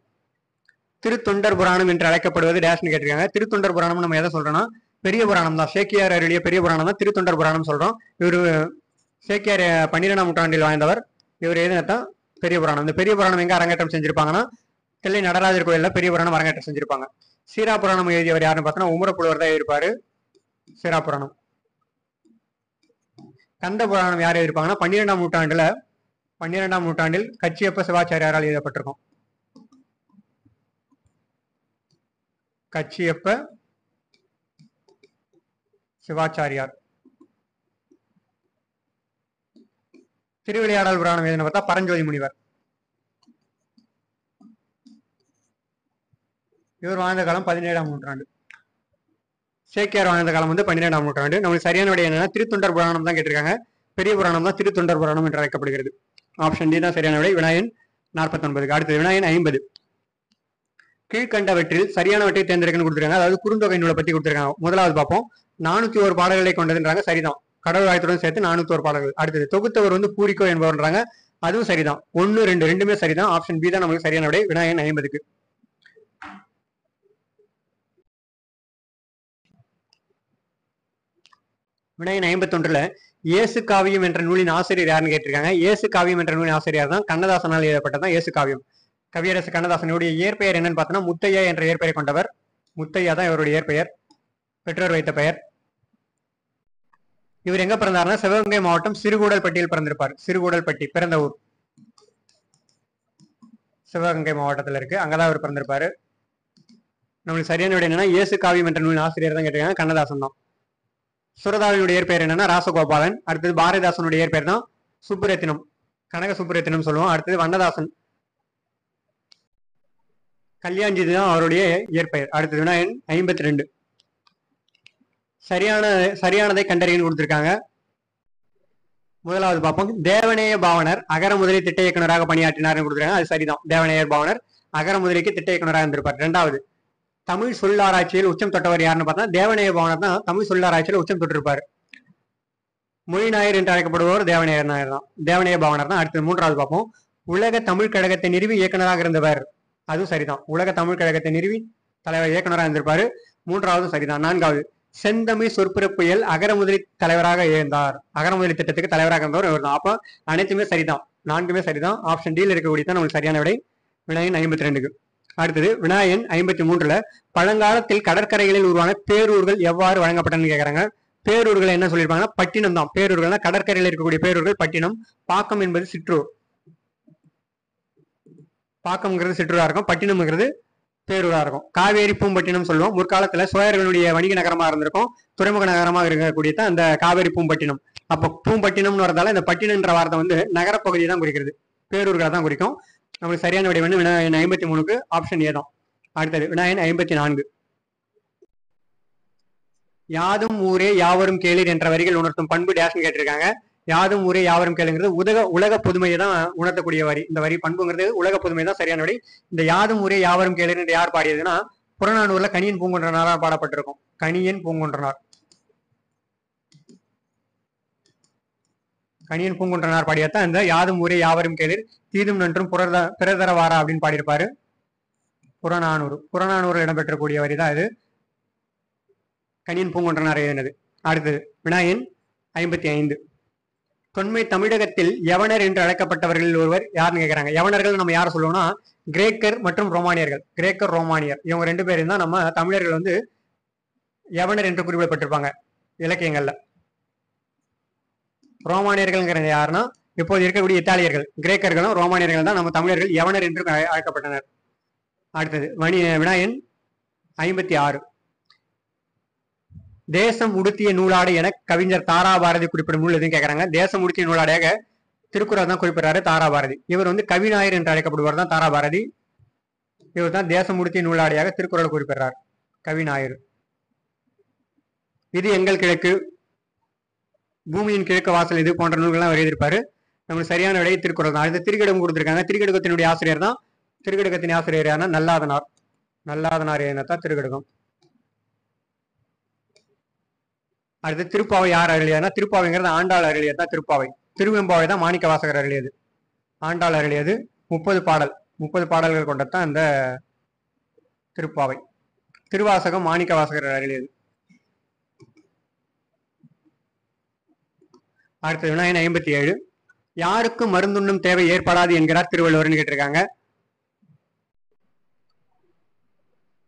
திருத்தொண்டர் புராணம் என்று அழைக்கப்படுவது டேஷ்னு கேட்டிருக்காங்க. திருத்தொண்டர் புராணம் நம்ம எதை சொல்றோம்னா பெரிய புராணம் தான். சேக்கியார் அருளிய பெரிய புராணம் தான் திருத்தொண்டர் புராணம் சொல்றோம். இவர் சேக்கியார் 12ஆம் நூற்றாண்டில் வாழ்ந்தவர். இவர் எழுதினத்தான் பெரிய புராணம். இந்த பெரிய புராணம் எங்க அரங்கேற்றம் செஞ்சிருப்பாங்கன்னா தில்லை நடராஜர் கோயில்ல பெரிய புராணம் அரங்கேற்றம் செஞ்சிருப்பாங்க. சீரா புராணம் எழுதியவர் யாருன்னு பார்த்தோன்னா உமரப்புலவர் தான் எழுதியிருப்பாரு சீரா புராணம். கந்த புராணம் யார் எழுதியிருப்பாங்கன்னா 12ஆம் நூற்றாண்டில் கச்சியப்ப சிவாச்சாரியாரால் எழுதப்பட்டிருக்கும். கச்சியப்ப சிவாச்சாரியார். திருவிளையாடல் புராணம் எழுதின பார்த்தா பரஞ்சோதி முனிவர். இவர் வாழ்ந்த காலம் 17ஆம் நூற்றாண்டு. சேக்கியார் வாழ்ந்த காலம் வந்து 12ஆம் நூற்றாண்டு. நம்மளுக்கு சரியான விடை என்னன்னா திருத்தொண்டர் புராணம் தான் கேட்டிருக்காங்க. பெரிய புராணம் தான் திருத்தொண்டர் புராணம் என்று அழைக்கப்படுகிறது. ஆப்ஷன் டி தான் சரியான விடை. வினாயன் 49. அடுத்தது வினாயன் 50. கீழ்கண்டவற்றில் சரியானவற்றை தேர்ந்தெடுக்கணும்னு கொடுத்துருக்காங்க. அதாவது குறுந்தொகை நூலை பத்தி கொடுத்துருக்காங்க. முதலாவது பார்ப்போம். 401 பாடல்களை கொண்டதுன்றாங்க. சரிதான். கடவுள் வாழ்த்துடன் சேர்த்து 401 பாடல்கள். அடுத்தது தொகுத்தவர் வந்து பூரிக்கோ என்பவர்ன்றாங்க. அதுவும் சரிதான். 1, 2 ரெண்டுமே சரிதான். ஆப்ஷன் பி தான் நமக்கு சரியான விடை. வினாயன் 50க்கு. வினாயன் 51ல இயேசு காவியம் என்ற நூலின் ஆசிரியர் யாருன்னு கேட்டிருக்காங்க. இயேசு காவியம் என்ற நூலின் ஆசிரியர் தான் கண்ணதாசனால் எழுதப்பட்டதான் இயேசு காவியம். கவியரசு கண்ணதாசனுடைய இயற்பெயர் என்னன்னு பார்த்தோன்னா முத்தையா என்ற இயற்பெயரை கொண்டவர். முத்தையா தான் இவருடைய இயற்பெயர், பெற்றோர் வைத்த பெயர். இவர் எங்க பிறந்தாருன்னா சிவகங்கை மாவட்டம் சிறுகூடல்பட்டியில் பிறந்திருப்பார். சிறுகூடல்பட்டி பிறந்த ஊர் சிவகங்கை மாவட்டத்தில் இருக்கு. அங்கதான் அவர் பிறந்திருப்பாரு. நம்மளுக்கு சரியான விட என்னன்னா இயேசு காவியம் என்ற நூலின் ஆசிரியர் தான் கேட்டிருக்காங்க. கண்ணதாசன் தான். சுரதாவினுடைய இயற்பெயர் என்னன்னா ராசகோபாலன். அடுத்தது பாரதிதாசனுடைய இயற்பெயர் தான் சுப்புரத்தினம், கனக சுப்புரத்தினம் சொல்லுவோம். அடுத்தது வண்ணதாசன், கல்யாண்ஜி தான் அவருடைய இயற்பெயர். அடுத்தது வினாயன் 52. சரியானதை கண்டறியன்னு கொடுத்துருக்காங்க. முதலாவது பார்ப்போம். தேவநேய பாவனர் அகர முதலி திட்ட இயக்குனராக பணியாற்றினார்னு கொடுத்துருக்காங்க. அது சரிதான். தேவநேயர் பாவனர் அகர முதலிக்கு திட்ட இயக்குனராக இருந்திருப்பார். இரண்டாவது, தமிழ் சொல்லாராய்ச்சியில் உச்சம் தொட்டவர் யாருன்னு பார்த்தா தேவநேய பாவனர் தான் தமிழ் சொல்லாராய்ச்சியில் உச்சம் தொட்டிருப்பார். மொழி நாயர் என்று அழைக்கப்படுபவர் தேவநேயர் நாயர் தான், தேவநேய பாவனர் தான். அடுத்து மூன்றாவது பார்ப்போம். உலக தமிழ் கழகத்தை நிறுவி இயக்குனராக இருந்தவர். அதுவும் சரிதான். உலக தமிழ் கழகத்தை நிறுவி தலைவர் இயக்குனராக இருந்திருப்பாரு. மூன்றாவது சரிதான். நான்காவது, செந்தமிழ் சொற்புற புயல் அகரமுதலி தலைவராக இருந்தார். அகரமுதலி திட்டத்துக்கு தலைவராக இருந்தவர் இவர் தான். அப்ப அனைத்துமே சரிதான், நான்குமே சரிதான். ஆப்ஷன் டியில் இருக்கக்கூடிய தான் நம்மளுக்கு சரியான விடை. வினாயன் 52க்கு. அடுத்தது வினாயன் 53ல பழங்காலத்தில் கடற்கரைகளில் உருவான பேரூர்கள் எவ்வாறு வழங்கப்பட்டன்னு கேட்கறாங்க. பேரூர்களை என்ன சொல்லியிருப்பாங்கன்னா பட்டினம் தான். பேரூர்கள்னா கடற்கரையில் இருக்கக்கூடிய பேரூர்கள் பட்டினம். பாக்கம் என்பது சிற்றூர். பாக்கம்ங்கிறது சிற்றூரா இருக்கும், பட்டினம்ங்கிறது பேரூரா இருக்கும். காவேரி பூம்பட்டினம் சொல்லுவோம். முற்காலத்துல சோழர்களுடைய வணிக நகரமா இருந்திருக்கும், துறைமுக நகரமாக இருக்கக்கூடிய தான் அந்த காவேரி பூம்பட்டினம். அப்ப பூம்பட்டினம்னு வரதால இந்த பட்டினம்ன்ற வார்த்தை வந்து நகரப்பகுதியை தான் குறிக்கிறது, பேரூர்களை தான் குறிக்கும். நம்மளுக்கு சரியான விடை வந்து வினாயன் 53க்கு ஆப்ஷன் ஏ தான். அடுத்தது வினாயன் 54. யாதும் ஊரே யாவரும் கேளீர் என்ற வரிகள் உணர்த்தும் பண்பு டேஷ்னு கேட்டிருக்காங்க. யாதும் ஊரே யாவரும் கேளுங்கிறது உலக புதுமையை தான் உணர்த்தக்கூடிய வரி. இந்த வரி பண்புங்கிறது உலக புதுமை தான் சரியான வரி. இந்த யாதும் ஊரே யாவரும் கேளீர் என்று யார் பாடியதுன்னா புறநானூர்ல கணியன் பூங்குன்றனாரா பாடப்பட்டிருக்கும். கணியன் பூங்குன்றனார். கணியன் பூங்குன்றனார் பாடியத்தான் இந்த யாதும் ஊரே யாவரும் கேளீர் தீதும் நன்றும் பிறதரவாரா அப்படின்னு பாடியிருப்பாரு. புறநானூறு இடம்பெற்றக்கூடிய வரி தான் இது. கணியன் பூங்குன்றனார் எழுதினது. அடுத்தது வினாயன் 55. தொன்மை தமிழகத்தில் யவனர் என்று அழைக்கப்பட்டவர்களில் ஒருவர் யாருன்னு கேட்கிறாங்க. யவனர்கள் நம்ம யாரை சொல்லுவோம்னா கிரேக்கர் மற்றும் ரோமானியர்கள். கிரேக்கர் ரோமானியர் இவங்க ரெண்டு பேரும் தான் நம்ம தமிழர்கள் வந்து யவனர் என்று குறிப்பிடப்பட்டிருப்பாங்க இலக்கியங்கள்ல. ரோமானியர்கள்ங்கிறது யாருன்னா இப்போது இருக்கக்கூடிய இத்தாலியர்கள். கிரேக்கர்களும் ரோமானியர்கள் தான் நம்ம தமிழர்கள் யவனர் என்று அழைக்கப்பட்டனர். அடுத்தது வினாயன் 56. தேசம் உடுத்திய நூலாடை என கவிஞர் தாராபாரதி குறிப்பிடும் நூல் எதுவும் கேட்கறாங்க. தேசம் உடுத்திய நூலாடையாக திருக்குறள் தான் குறிப்பிடுறாரு தாராபாரதி. இவர் வந்து கவிநாயர் என்று அழைக்கப்படுவார் தான் தாராபாரதி. இவர் தான் தேசம் உடுத்திய நூலாடையாக திருக்குறள் குறிப்பிடுறார், கவிநாயர். இது எங்கள் கிழக்கு, பூமியின் கிழக்கு வாசல், இது போன்ற நூல்கள்லாம் அவர் எழுதியிருப்பாரு. நம்மளுக்கு சரியான விடை திருக்குறள் தான். அடுத்து திரிகடுகம் கொடுத்திருக்காங்க. திரிகடுகத்தினுடைய ஆசிரியர் தான் திரிகடுகத்தின் ஆசிரியர் யாருன்னா நல்லாதனார். நல்லாதனார் தான் திரிகடுகம். அடுத்து திருப்பாவை யார் அருளியதுன்னா திருப்பாவைங்கிறது ஆண்டாள் அருளியது தான் திருப்பாவை. திருவெம்பாவை தான் மாணிக்க வாசகர் அருளியது. ஆண்டாள் அருளியது 30 பாடல்கள் கொண்டதான் இந்த திருப்பாவை. திருவாசகம் மாணிக்க வாசகர் அருளியது. அடுத்தது வினாயன் 57. யாருக்கும் மருந்துண்ணும் தேவை ஏற்படாது என்கிறார் திருவள்ளுவர்னு கேட்டிருக்காங்க.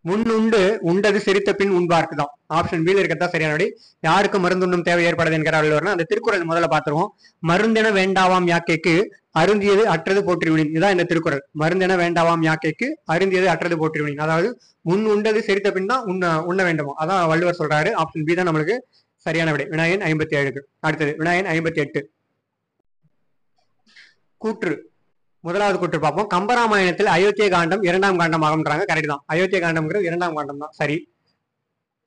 முன்னுண்டு உண்டது சிரித்த பின் உண்பார்க்கு தான். ஆப்ஷன் பியில் இருக்கத்தான் சரியான விடை. யாருக்கும் மருந்துண்ணும் தேவை ஏற்படாது என்கிறார் வள்ளுவர்னா அந்த திருக்குறள் முதல்ல பார்த்துருவோம். மருந்தென வேண்டாவாம் யாக்கைக்கு அருந்தியது அற்றது போற்றிவிடின். இதுதான் இந்த திருக்குறள். மருந்தென வேண்டாவாம் யாக்கைக்கு அருந்தியது அற்றது போற்றிவிடின். அதாவது முன் உண்டது சிரித்த பின் தான் உண்ண வேண்டுமோ, அதான் வள்ளுவர் சொல்றாரு. ஆப்ஷன் பி தான் நம்மளுக்கு சரியான விடை வினாயன் 57க்கு. அடுத்தது வினாயன் 58. கூற்று. முதலாவது கூற்று பார்ப்போம். கம்பராமாயணத்தில் அயோத்திய காண்டம் 2ஆம் காண்டம் ஆகும்ன்றாங்க. கரெக்ட் தான். அயோத்திய காண்டம்ங்கிறது 2ஆம் காண்டம் தான், சரி.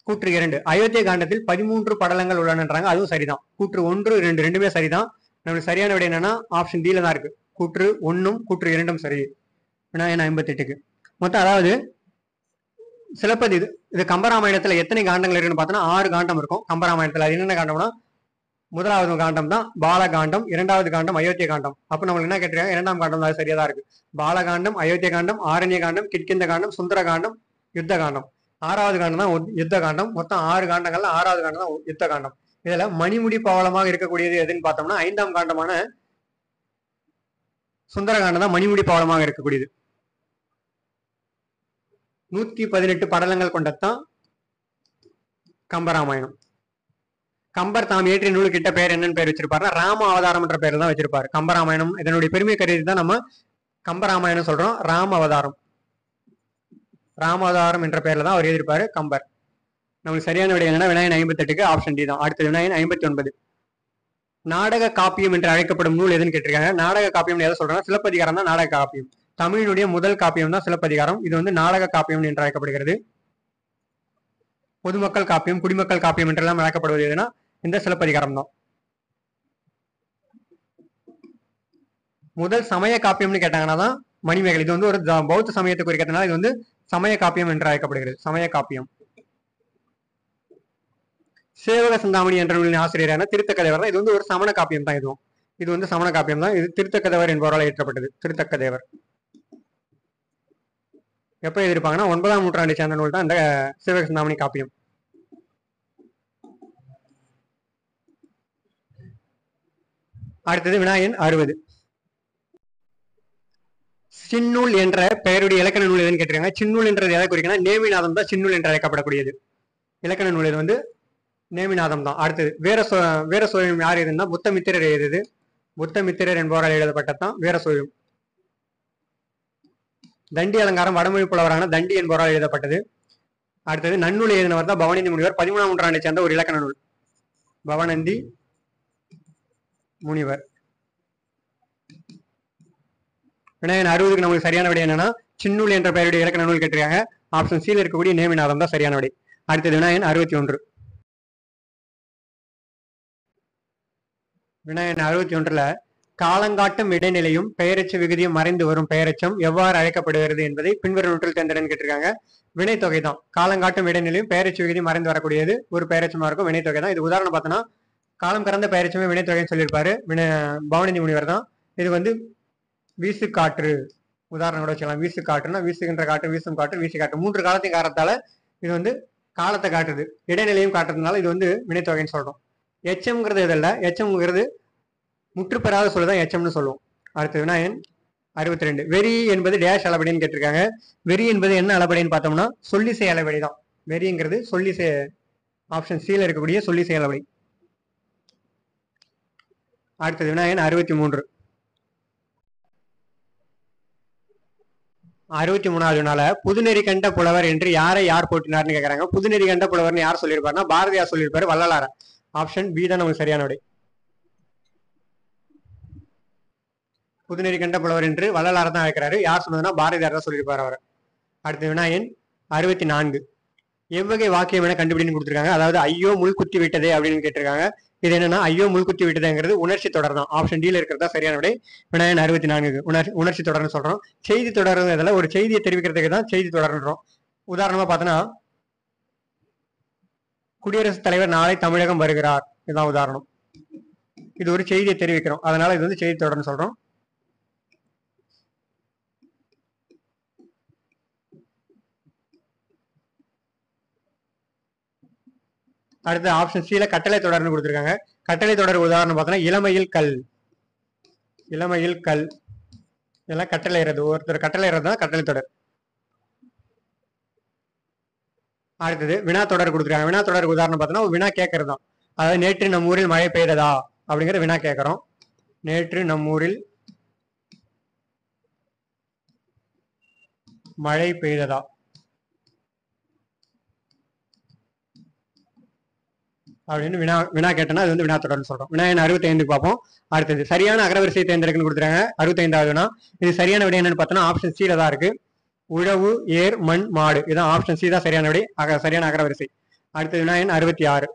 கூற்று 2. அயோத்திய காண்டத்தில் 13 படலங்கள் உள்ளனன்றாங்க. அதுவும் சரிதான். கூற்று 1, 2 ரெண்டுமே சரிதான். நம்மளுக்கு சரியான விடை என்னன்னா ஆப்ஷன் டில தான் இருக்கு. கூற்று 1ம் கூற்று 2ம் சரி. வினாயன் 58க்கு. மொத்தம் அதாவது சிலப்பதி இது கம்பராமாயணத்துல எத்தனை காண்டங்கள் இருக்குன்னு பார்த்தோன்னா 6 காண்டம் இருக்கும் கம்பராமாயணத்துல. அது என்னென்ன காண்டம்னா முதலாவது காண்டம் தான் பாலகாண்டம், 2வது காண்டம் அயோத்திய காண்டம். அப்ப நம்மளுக்கு என்ன கேட்டிருக்காங்க, 2ஆம் காண்டம் தான் சரியா தான் இருக்கு. பாலகாண்டம், அயோத்திய காண்டம், ஆரண்ய காண்டம், கிட்கிந்த காண்டம், சுந்தர காண்டம், யுத்த காண்டம். 6வது காண்டம் தான் யுத்த காண்டம். மொத்தம் 6 காண்டங்கள்ல 6வது காண்டம் தான் யுத்த காண்டம். இதுல மணிமுடி பவளமாக இருக்கக்கூடியது எதுன்னு பார்த்தோம்னா 5ஆம் காண்டமான சுந்தர காண்டம் தான் மணிமுடி பவளமாக இருக்கக்கூடியது. 118 படலங்கள் கொண்டதான் கம்பராமாயணம். கம்பர் தாம் இயற்றிய நூல் கிட்ட பேர் என்னன்னு பேர் வச்சிருப்பாருன்னா ராம அவதாரம் என்ற பேர் தான் வச்சிருப்பாரு. கம்பராமாயணம் இதனுடைய பெருமை கருதி தான் நம்ம கம்பராமாயணம் சொல்றோம். ராம அவதாரம் என்ற பேர்ல தான் அவர் எழுதியிருப்பாரு கம்பர். நமக்கு சரியான விடை என்னன்னா வினாயன் 58க்கு ஆப்ஷன் டி தான். அடுத்தது வினாயன் 59. நாடக காப்பியம் என்று அழைக்கப்படும் நூல் எதுன்னு கேட்டிருக்காங்க. நாடக காப்பியம் எதை சொல்றாங்க, சிலப்பதிகாரம் தான் நாடக காப்பியம். தமிழினுடைய முதல் காப்பியம் தான் சிலப்பதிகாரம். இது வந்து நாடக காப்பியம் என்று அழைக்கப்படுகிறது. பொதுமக்கள் காப்பியம், குடிமக்கள் காப்பியம் என்றெல்லாம் அழைக்கப்படுவது எதுனா இந்த சிலப்பதிகாரம் தான். முதல் சமய காப்பியம்னு கேட்டாங்கன்னா தான் மணிமேகலை. இது வந்து ஒரு பௌத்த சமயத்தை குறிக்கிறதுனால இது வந்து சமய காப்பியம் என்று அழைக்கப்படுகிறது. சமய காப்பியம். சேவக சிந்தாமணி என்ற நூலின் ஆசிரியரான திருத்தக்கதேவர் தான். இது வந்து ஒரு சமண காப்பியம் தான். இதுவும் இது வந்து சமண காப்பியம் தான். இது திருத்தக்கதேவர் என்பவரால் இயற்றப்பட்டது. திருத்தக்கதேவர் எப்ப எழுதியிருப்பாங்கன்னா 9ஆம் நூற்றாண்டை சேர்ந்த நூல் தான் இந்த சேவக சிந்தாமணி காப்பியம். அடுத்தது வினாயன் 60. சின்னூல் என்ற பெயருடைய இலக்கண நூல் எதுன்னு கேட்டிருக்காங்க. சின்னூல் என்றது எதை குறிக்கணும்? நேமிநாதம் தான் சின்னூல் என்று அழைக்கப்படக்கூடியது. இலக்கண நூல் இது வந்து நேமிநாதம் தான். அடுத்தது வேற சோழியம் யார் எழுதுனா புத்தமித்திரர் எழுதுது. புத்தமித்திரர் என்பவரால் எழுதப்பட்டதான் வேற சோழியம். தண்டி அலங்காரம் வடமொழி புலவரான தண்டி என்பவரால் எழுதப்பட்டது. அடுத்தது நன்னூல் எழுதினவர் தான் பவனந்தி முனிவர். 13ஆம் நூற்றாண்டை சேர்ந்த ஒரு இலக்கண நூல் பவனந்தி முனிவர். வினாயன் 60க்கு நம்மளுக்கு சரியான விடை என்னன்னா சின்னூல் என்ற பெயருடைய இலக்கண நூல் கேட்டிருக்காங்க. ஆப்ஷன் சில இருக்கக்கூடிய நேமிநாதம் தான் சரியான விடை. அடுத்தது வினாயன் 61. வினாயன் 61ல காலங்காட்டும் இடைநிலையும் பெயரச்ச விகுதியும் மறைந்து வரும் பெயரச்சம் எவ்வாறு அழைக்கப்படுகிறது என்பதை பின்வரும் நூற்றில் தேர்ந்தெடுன்னு கேட்டிருக்காங்க. வினைத்தொகை தான். காலங்காட்டும் இடைநிலையும் பெயரச்ச விகுதியும் மறைந்து வரக்கூடியது ஒரு பெயரச்சமா இருக்கும். வினைத்தொகை தான். இது உதாரணம் பார்த்தோன்னா காலம் கடந்த பெயரச்சமே வினைத்தொகைன்னு சொல்லியிருப்பாரு பவனந்தி முனிவர் தான். இது வந்து வீசு காற்று உதாரணம் கூட வச்சுக்கலாம். வீசு காற்றுன்னா வீசுகின்ற காற்று, வீசும் காற்று, வீசி காற்று 3 காலத்தையும் காரணத்தால இது வந்து காலத்தை காட்டுது. இடைநிலையும் காட்டுறதுனால இது வந்து வினைத்தொகைன்னு சொல்றோம். எச்சம்ங்கிறது இதல்ல. எச்சம்ங்கிறது முற்றுப்பெறாத சொல்லுதான் எச்சம்னு சொல்லுவோம். அடுத்த வினாயன் 62. வெறி என்பது டேஷ் அளபடின்னு கேட்டிருக்காங்க. வெறி என்பது என்ன அளபடின்னு பார்த்தோம்னா சொல்லிசை அளபடி தான். வெறிங்கிறது சொல்லிசை. ஆப்ஷன் சில இருக்கக்கூடிய சொல்லிசை அளபடி. அடுத்தது வினாயன் 63. 63வது நாள புதுநெறி கண்ட புலவர் என்று யாரை யார் போட்டினார்னு கேட்கறாங்க. புதுநெறி கண்ட புலவர்னு யார் சொல்லியிருப்பாருன்னா பாரதியார் சொல்லியிருப்பாரு. வள்ளலார. ஆப்ஷன் பி தான் நமக்கு சரியான விடை. புதுநெறி கண்ட புலவர் என்று வள்ளலார தான் அழைக்கிறாரு. யார் சொன்னதுன்னா பாரதியார் தான் சொல்லியிருப்பாரு அவர். அடுத்த வினாயன் 64. எவ்வகை வாக்கியம் என கண்டுபிடின்னு கொடுத்துருக்காங்க. அதாவது ஐயோ முள் குத்தி விட்டதே அப்படின்னு கேட்டிருக்காங்க. இது என்னன்னா ஐயோ முள் குத்தி விட்டதுங்கிறது உணர்ச்சி தொடர் தான். ஆப்ஷன் டில இருக்கிறதா சரியான விடை. வினாயன் 64 உணர்ச்சி தொடர்னு சொல்றோம். செய்தி தொடர் இதுல ஒரு செய்தியை தெரிவிக்கிறதுக்கு தான் செய்தி தொடர்ன்றோம். உதாரணமா பார்த்தோன்னா குடியரசுத் தலைவர் நாளை தமிழகம் வருகிறார். இதுதான் உதாரணம். இது ஒரு செய்தியை தெரிவிக்கிறோம். அதனால இது வந்து செய்தி தொடர்னு சொல்றோம். அடுத்து ஆப்ஷன் சில கட்டளை தொடர்னு கொடுத்துருக்காங்க. கட்டளை தொடர் உதாரணம் பார்த்தோன்னா இளமையில் கல். இளமையில் கல் இதெல்லாம் கட்டளை இறது. ஒருத்தர் கட்டளை இறது தான் கட்டளை தொடர். அடுத்தது வினா தொடர் கொடுத்துருக்காங்க. வினா தொடர் உதாரணம் பார்த்தோன்னா வினா கேட்கறது தான். அதாவது நேற்று நம் ஊரில் மழை பெய்ததா அப்படிங்கிற வினா கேட்கிறோம். நேற்று நம் ஊரில் மழை பெய்ததா அப்படின்னு வினா கேட்டோம்னா அது வந்து வினா தொடர்னு சொல்றோம். வினாயன் 65 பார்ப்போம். அடுத்தது சரியான அகரவரிசை தேர்ந்தெடுக்குன்னு கொடுத்துருக்காங்க. 65வது வினா. இது சரியான விடை என்னன்னு பார்த்தோம்னா ஆப்ஷன் சில தான் இருக்கு. உழவு, ஏர், மண், மாடு. இதான் ஆப்ஷன் சி தான் சரியான விடை. சரியான அகரவரிசை. அடுத்தது வினாயன் 66.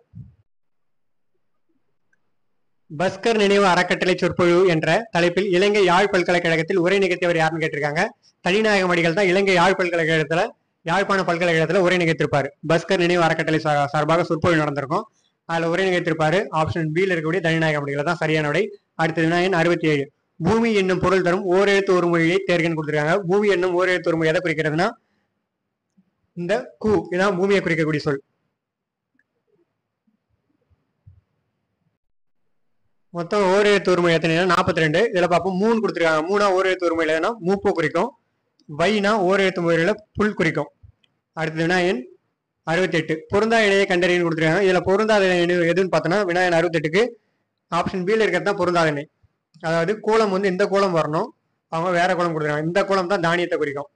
பஸ்கர் நினைவு அறக்கட்டளை சொற்பொழிவு என்ற தலைப்பில் இலங்கை யாழ் பல்கலைக்கழகத்தில் உரை நிகழ்த்தியவர் யாருன்னு கேட்டிருக்காங்க. தனிநாயகம் அடிகள் தான் இலங்கை யாழ் பல்கலைக்கழகத்துல யாழ்ப்பாண பல்கலைக்கழகத்துல உரை நிகழ்த்திருப்பாரு. பஸ்கர் நினைவு அறக்கட்டளை சார்பாக சொற்பொழிவு நடந்திருக்கும். அதுல உரை நிகழ்த்திருப்பாரு. ஆப்ஷன் பில இருக்கக்கூடிய தனிநாயகம் அடிகள் தான் சரியான விடை. அடுத்த வினாயன் 67. பூமி என்னும் பொருள் தரும் ஓரெழுத்து ஒரு மொழியை தேர்கன்னு கொடுத்துருக்காங்க. பூமி என்னும் ஓரெழுத்து ஒரு மொழி எதை குறிக்கிறதுனா இந்த கு இதான் பூமியை குறிக்கக்கூடிய சொல். மொத்தம் ஓரெழுத்து ஒரு மொழி எத்தனை 42. இதுல பார்ப்போம் 3 கொடுத்துருக்காங்க. 3 ஓரெழுத்து ஒரு மொழியில மூப்பு குறிக்கும். வைனா ஓரெழுத்து மொழியில புல் குறிக்கும். அடுத்தது வினாயன் 68. பொருந்தா இணையை கண்டறியன்னு கொடுத்துருக்காங்க. இதுல பொருந்தாத இணை எதுன்னு பார்த்தோன்னா வினாயன் 68க்கு ஆப்ஷன் பில இருக்கிறது தான் பொருந்தாத இணை. அதாவது கோலம் வந்து இந்த கோலம் வரணும். அவங்க வேற கோலம் கொடுத்துருக்காங்க. இந்த கோலம் தான் தானியத்தை குறிக்கும்.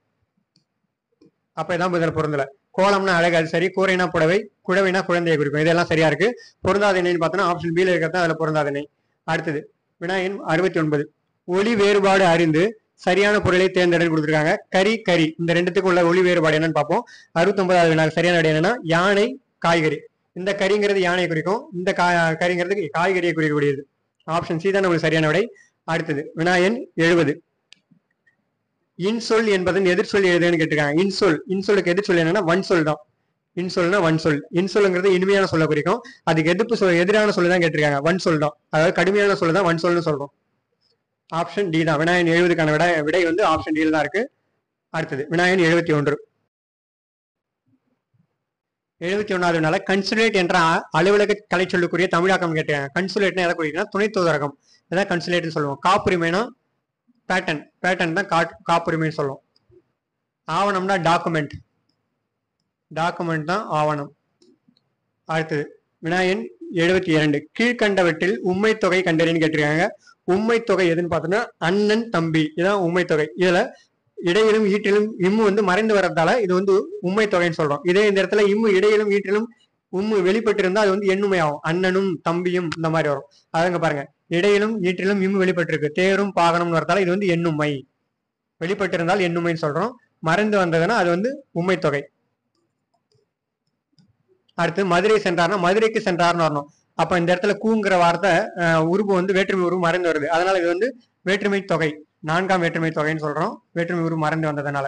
அப்ப இதான் இதுல பொருந்தல. கோலம்னா அழகு, அது சரி. கூரைனா புடவை, குழவைனா குழந்தையை குறிக்கும். இதெல்லாம் சரியா இருக்கு. பொருந்தாத இணைன்னு பார்த்தோன்னா ஆப்ஷன் பில இருக்கிறது அதுல பொருந்தாத இணை. அடுத்தது வினாயன் 69. ஒளி வேறுபாடு அறிந்து சரியான பொருளை தேர்ந்தெடுத்து கொடுத்துருக்காங்க. கறி, கறி இந்த ரெண்டுத்துக்கும் உள்ள ஒளி வேறுபாடு என்னன்னு பார்ப்போம். 69வது வினா சரியான விடை என்னன்னா யானை, காய்கறி. இந்த கறிங்கிறது யானையை குறிக்கும். இந்த கறிங்கிறது காய்கறியை குறிக்கக்கூடியது. ஆப்ஷன் சி தான் நம்மளுக்கு சரியான விடை. அடுத்தது வினாயன் 70. இன்சொல் என்பதன் எதிர்சொல் எழுதுன்னு கேட்டிருக்காங்க. இன்சொல்லுக்கு எதிர்சொல் என்னன்னா வன்சொல் தான். இன்சொல்னா வன்சொல். இன்சொல்ங்கிறது இனிமையான சொல்ல குறிக்கும். அதுக்கு எதிரான சொல்லு தான் கேட்டிருக்காங்க. வன்சொல் தான். அதாவது கடுமையான சொல்லு தான் வன்சொல்னு சொல்றோம். ஆப்ஷன் டி தான். வினாயன் 70க்கான விடை வந்து ஆப்ஷன் டி தான் இருக்கு. அடுத்தது வினாயன் 71. 71வது வினால கன்சுலேட் என்ற அலுவலக கலை சொல்லுக்குரிய தமிழாக்கம் கேட்டிருக்காங்க. கன்சுலேட்னா எதை குறிக்குன்னா துணை தூதரகம். அதான் கன்சுலேட்னு சொல்லுவோம். காப்புரிமைனா பேட்டன் தான் காப்புரிமைன்னு சொல்லுவோம். ஆவணம்னா டாக்குமெண்ட் தான் ஆவணம். அடுத்தது வினாயன் 72. கீழ்கண்டவற்றில் உண்மை தொகை கண்டறின்னு கேட்டிருக்காங்க. உண்மை தொகை எதுன்னு பார்த்தோம்னா அண்ணன் தம்பி, இதான் உண்மை தொகை. இதுல இடையிலும் ஈட்டிலும் இம்மு வந்து மறைந்து வர்றதால இது வந்து உண்மை தொகைன்னு சொல்றோம். இதே இந்த இடத்துல இம்மு இடையிலும் ஈட்டிலும் உம்மு வெளிப்பட்டு இருந்தா அது வந்து எண்ணுமை ஆகும். அண்ணனும் தம்பியும் இந்த மாதிரி வரும். அதங்க பாருங்க, இடையிலும் ஈட்டிலும் இம்மு வெளிப்பட்டு இருக்கு. தேரும் பாகனம்னு வரதால இது வந்து எண்ணுமை. வெளிப்பட்டு இருந்தால் எண்ணுமைன்னு சொல்றோம். மறைந்து வந்ததுன்னா அது வந்து உண்மை தொகை. அடுத்து மதுரை சென்றார்னா மதுரைக்கு சென்றார்னு வரணும். அப்ப இந்த இடத்துல கூங்கிற வார்த்தை உருவு வந்து வேற்றுமை உருவு மறைந்து வருது. அதனால இது வந்து வேற்றுமை தொகை, 4ஆம் வேற்றுமை தொகைன்னு சொல்றோம். வேற்றுமை உருவு மறைந்து வந்ததுனால.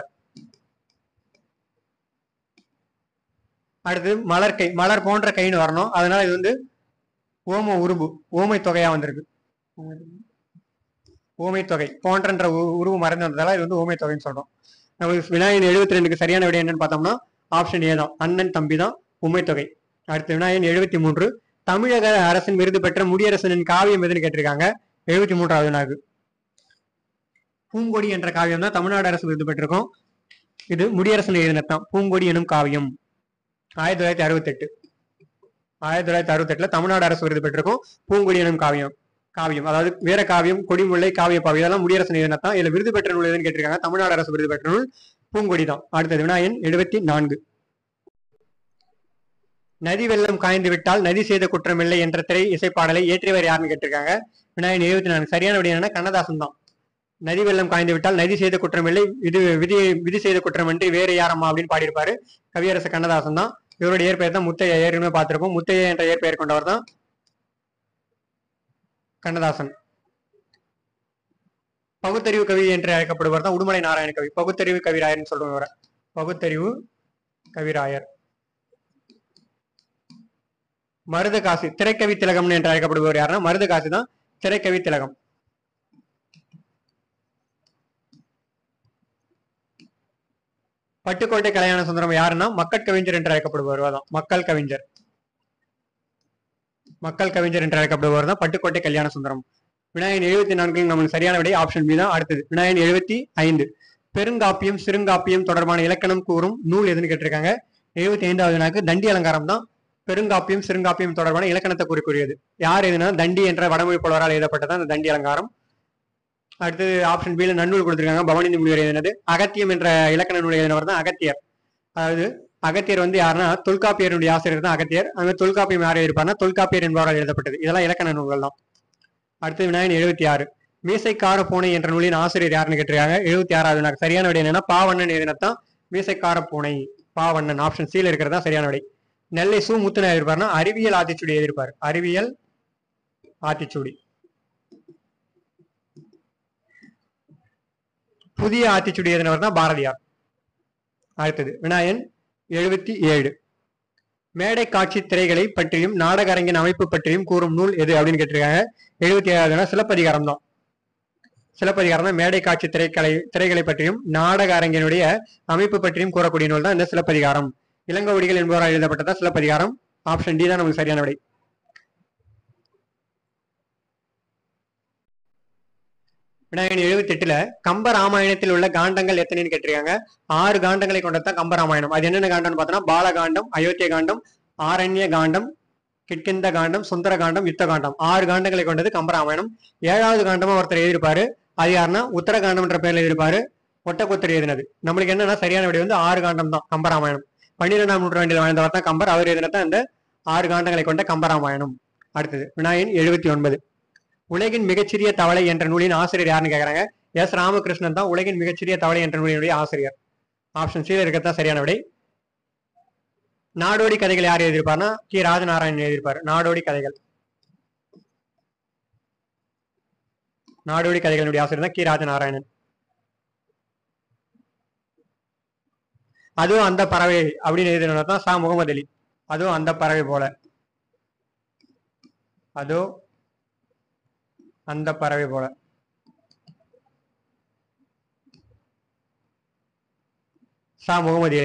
அடுத்து மலர்கை, மலர் போன்ற கைன்னு வரணும். அதனால இது வந்து ஓம உருவு, ஓமை தொகையா வந்திருக்கு. ஓமை தொகை போன்ற உருவு மறைந்து வந்ததால இது வந்து ஓமை தொகைன்னு சொல்றோம். நம்ம வினாயன் 72க்கு சரியான விடை என்னன்னு பார்த்தோம்னா ஆப்ஷன் ஏ தான். அண்ணன் தம்பி தான் உண்மை தொகை. அடுத்து வினாயன் 73. தமிழக அரசின் விருது பெற்ற முடியரசனின் காவியம் எதுன்னு கேட்டிருக்காங்க. 73வது வினாக்கு பூங்கொடி என்ற காவியம் தான் தமிழ்நாடு அரசு விருது பெற்றிருக்கோம். இது முடியரசன் எழுதினதான் பூங்கொடி எனும் காவியம். 1968 தமிழ்நாடு அரசு விருது பெற்றிருக்கோம். பூங்கொடி எனும் காவியம் அதாவது வேற காவியம், கொடிமுல்லை, காவியப்பாவி இதெல்லாம் முடியரசன் எழுதினதான். இதுல விருது பெற்ற நூல் எதுன்னு கேட்டிருக்காங்க. தமிழ்நாடு அரசு விருது பெற்ற நூல் பூங்கொடி தான். அடுத்தது வினாயன் 74. நதி வெள்ளம் காய்ந்து விட்டால் நதி செய்த குற்றமில்லை என்ற திரை இசைப்பாடலை இயற்றியவர் யாருன்னு கேட்டிருக்காங்க. வினாயன் 74 சரியான விடை என்னன்னா கண்ணதாசன் தான். நதி வெள்ளம் காய்ந்து விட்டால் நதி செய்த குற்றமில்லை, இது விதி செய்த குற்றம் என்று வேறு யாரம்மா அப்படின்னு பாடியிருப்பாரு கவியரசு கண்ணதாசன் தான். இவருடைய இயற்பெயர் தான் முத்தையா. ஏற்கனவே பார்த்திருப்போம். முத்தையா என்ற இயற்பெயர் கொண்டவர் தான் கண்ணதாசன். பகுத்தறிவு கவி என்று அழைக்கப்படுவர் தான் உடுமலை நாராயண கவி. பகுத்தறிவு கவிராயர்னு சொல்றவர பகுத்தறிவு கவிராயர். மருதகாசி திரைக்கவி திலகம் என்று அழைக்கப்படுபவர் யாருன்னா மருதகாசி தான் திரைக்கவி திலகம். பட்டுக்கோட்டை கல்யாண சுந்தரம் யாருன்னா மக்கள் கவிஞர் என்று அழைக்கப்படுபவர் தான். மக்கள் கவிஞர் என்று அழைக்கப்படுபவர் தான் பட்டுக்கோட்டை கல்யாண சுந்தரம். வினாயன் 74 நமக்கு சரியான விடை ஆப்ஷன் பி தான். அடுத்தது வினாயன் 75. பெருங்காப்பியம் சிறுங்காப்பியம் தொடர்பான இலக்கணம் கூறும் நூல் எதுன்னு கேட்டிருக்காங்க. 75வது வினாக்கு தண்டி அலங்காரம் தான் பெருங்காப்பியம் சிறுங்காப்பியம் தொடர்பான இலக்கணத்தை குறிக்கூடியது. யார் எதுனா தண்டி என்ற வடமொழி புலவரால் எழுதப்பட்டதான் அந்த தண்டி அலங்காரம். அடுத்தது ஆப்ஷன் பில நன்னூல் கொடுத்திருக்காங்க. பவனி முனிவர் எழுதினது. அகத்தியம் என்ற இலக்கண நூல் எழுதினவர் தான் அகத்தியர். அதாவது அகத்தியர் வந்து யாருன்னா தொல்காப்பியருடைய ஆசிரியர் தான் அகத்தியர். அந்த தொல்காப்பியம் யார் எழுதியிருப்பாருன்னா தொல்காப்பியர் என்பவரால் எழுதப்பட்டது. இதெல்லாம் இலக்கண நூல்கள் தான். அடுத்து வினாயன் 76. மீசைக்கார பூனை என்ற நூலின் ஆசிரியர் யாருன்னு கேட்டிருக்காங்க. 76வது வினாக்கு சரியான விடை என்னன்னா பாவண்ணன் எழுதினதான் மீசைக்கார பூனை. பாவண்ணன் ஆப்ஷன் சில இருக்கிறதா சரியான விடை. நெல்லை சு முத்துன எழுதியிருப்பாருன்னா அறிவியல் ஆத்திச்சூடி எழுதியிருப்பாரு. அறிவியல் ஆத்திச்சூடி. புதிய ஆத்திச்சூடி எழுதினவர் தான் பாரதியார். அடுத்தது வினாயன் 77. மேடை காட்சி திரைகளை பற்றியும் நாடக அரங்கின் அமைப்பு பற்றியும் கூறும் நூல் எது அப்படின்னு கேட்டிருக்காங்க. 77வது சிலப்பதிகாரம் தான். சிலப்பதிகாரம் தான் மேடை காட்சி திரைகளை பற்றியும் நாடக அரங்கினுடைய அமைப்பு பற்றியும் கூறக்கூடிய நூல் தான் இந்த சிலப்பதிகாரம். இளங்கோவடிகள் என்பவரால் எழுதப்பட்டதான் சிலப்பதிகாரம். ஆப்ஷன் டி தான் நமக்கு சரியான விடை. வினாயன் 78. கம்ப ராமாயணத்தில் உள்ள காண்டங்கள் எத்தனைன்னு கேட்டிருக்காங்க. 6 காண்டங்களை கொண்டதான் கம்ப ராமாயணம். அது என்னென்ன காண்டம்னு பார்த்தோம்னா பாலகாண்டம், அயோத்திய காண்டம், ஆரண்ய காண்டம், கிட்கிந்த காண்டம், சுந்தர காண்டம், யுத்த காண்டம். 6 காண்டங்களை கொண்டது கம்பராமாயணம். 7வது காண்டமா ஒருத்தர் எழுதியிருப்பாரு. அது யாருன்னா உத்தரகாண்டம் என்ற பெயர்ல எழுதியிருப்பாரு. ஒட்டக்குத்தர் எழுதினது. நம்மளுக்கு என்னன்னா சரியான விடை வந்து 6 காண்டம் தான் கம்பராமாயணம். 12ஆம் நூற்றாண்டில் வாழ்ந்தவர் தான் கம்பர். அவர் எழுதினதான் இந்த 6 காண்டங்களை கொண்ட கம்பராமாயணம். அடுத்தது வினாயன் 79. உலகின் மிகச்சிறிய தவளை என்ற நூலின் ஆசிரியர் யாருன்னு கேட்கறாங்க. எஸ் ராமகிருஷ்ணன் தான் உலகின் மிகச்சிறிய தவளை என்ற நூலினுடைய ஆசிரியர். ஆப்ஷன் சி இருக்கத்தான் சரியான விடை. நாடோடி கதைகள் யார் எழுதியிருப்பார்னா கி ராஜநாராயணன் எழுதியிருப்பாரு. நாடோடி கதைகள். நாடோடி கதைகளுடைய ஆசிரியர் தான் கி ராஜநாராயணன். அதுவும் அந்த பறவை அப்படின்னு எழுதினா தான் சா முகமது அலி. அதுவும் அந்த பறவை போல, அதோ அந்த பறவை போல. சா முகமது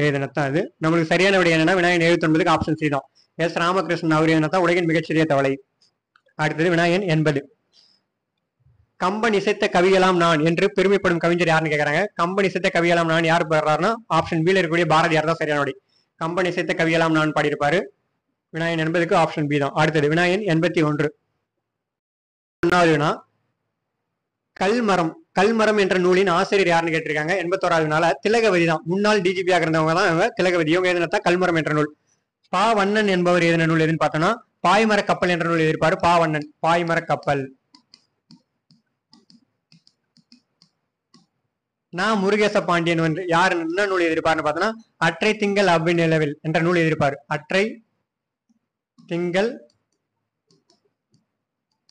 எழுதினத்தான் அது. நம்மளுக்கு சரியான விடை என்னன்னா விநாயகன் 79க்கு ஆப்ஷன் சி தான். எஸ் ராமகிருஷ்ணன் அவர் எழுதினத்தான் உலகின் மிகச்சிறிய தவளை. அடுத்தது விநாயகன் 80. கம்பன் இசைத்த கவியெல்லாம் நான் என்று பெருமைப்படும் கவிஞர் யாருன்னு கேட்கறாங்க. கம்பன் இசைத்த கவியெல்லாம் நான் யார் பாடுறாருன்னா ஆப்ஷன் பில இருக்கக்கூடிய பாரதியார் தான் சரியான விடை. கம்பன் இசைத்த கவியெல்லாம் நான் பாடியிருப்பாரு. விநாயகன் 80க்கு ஆப்ஷன் பி தான். அடுத்தது விநாயகன் 81. கல்மரம். கல்மரம் என்ற நூலின் ஆசிரியர் யாருன்னு கேட்டிருக்காங்க. 81வது நாள திலகவதி தான். முன்னாள் டிஜிபியாக இருந்தவங்க தான் இவங்க திலகவதி. இவங்க எழுதினதா கல்மரம் என்ற நூல். பா வண்ணன் என்பவர் எழுதின நூல் எதுன்னு பார்த்தோம்னா பாய்மர கப்பல் என்ற நூல் எழுதியிருப்பாரு பா வண்ணன். பாய்மர கப்பல். நான் முருகேச பாண்டியன் வந்து யார் என்ன நூல் எழுதியிருப்பாருன்னு பார்த்தோம்னா அற்றை திங்கள் அவ்விநிலவில் என்ற நூல் எழுதியிருப்பாரு. அற்றை திங்கள்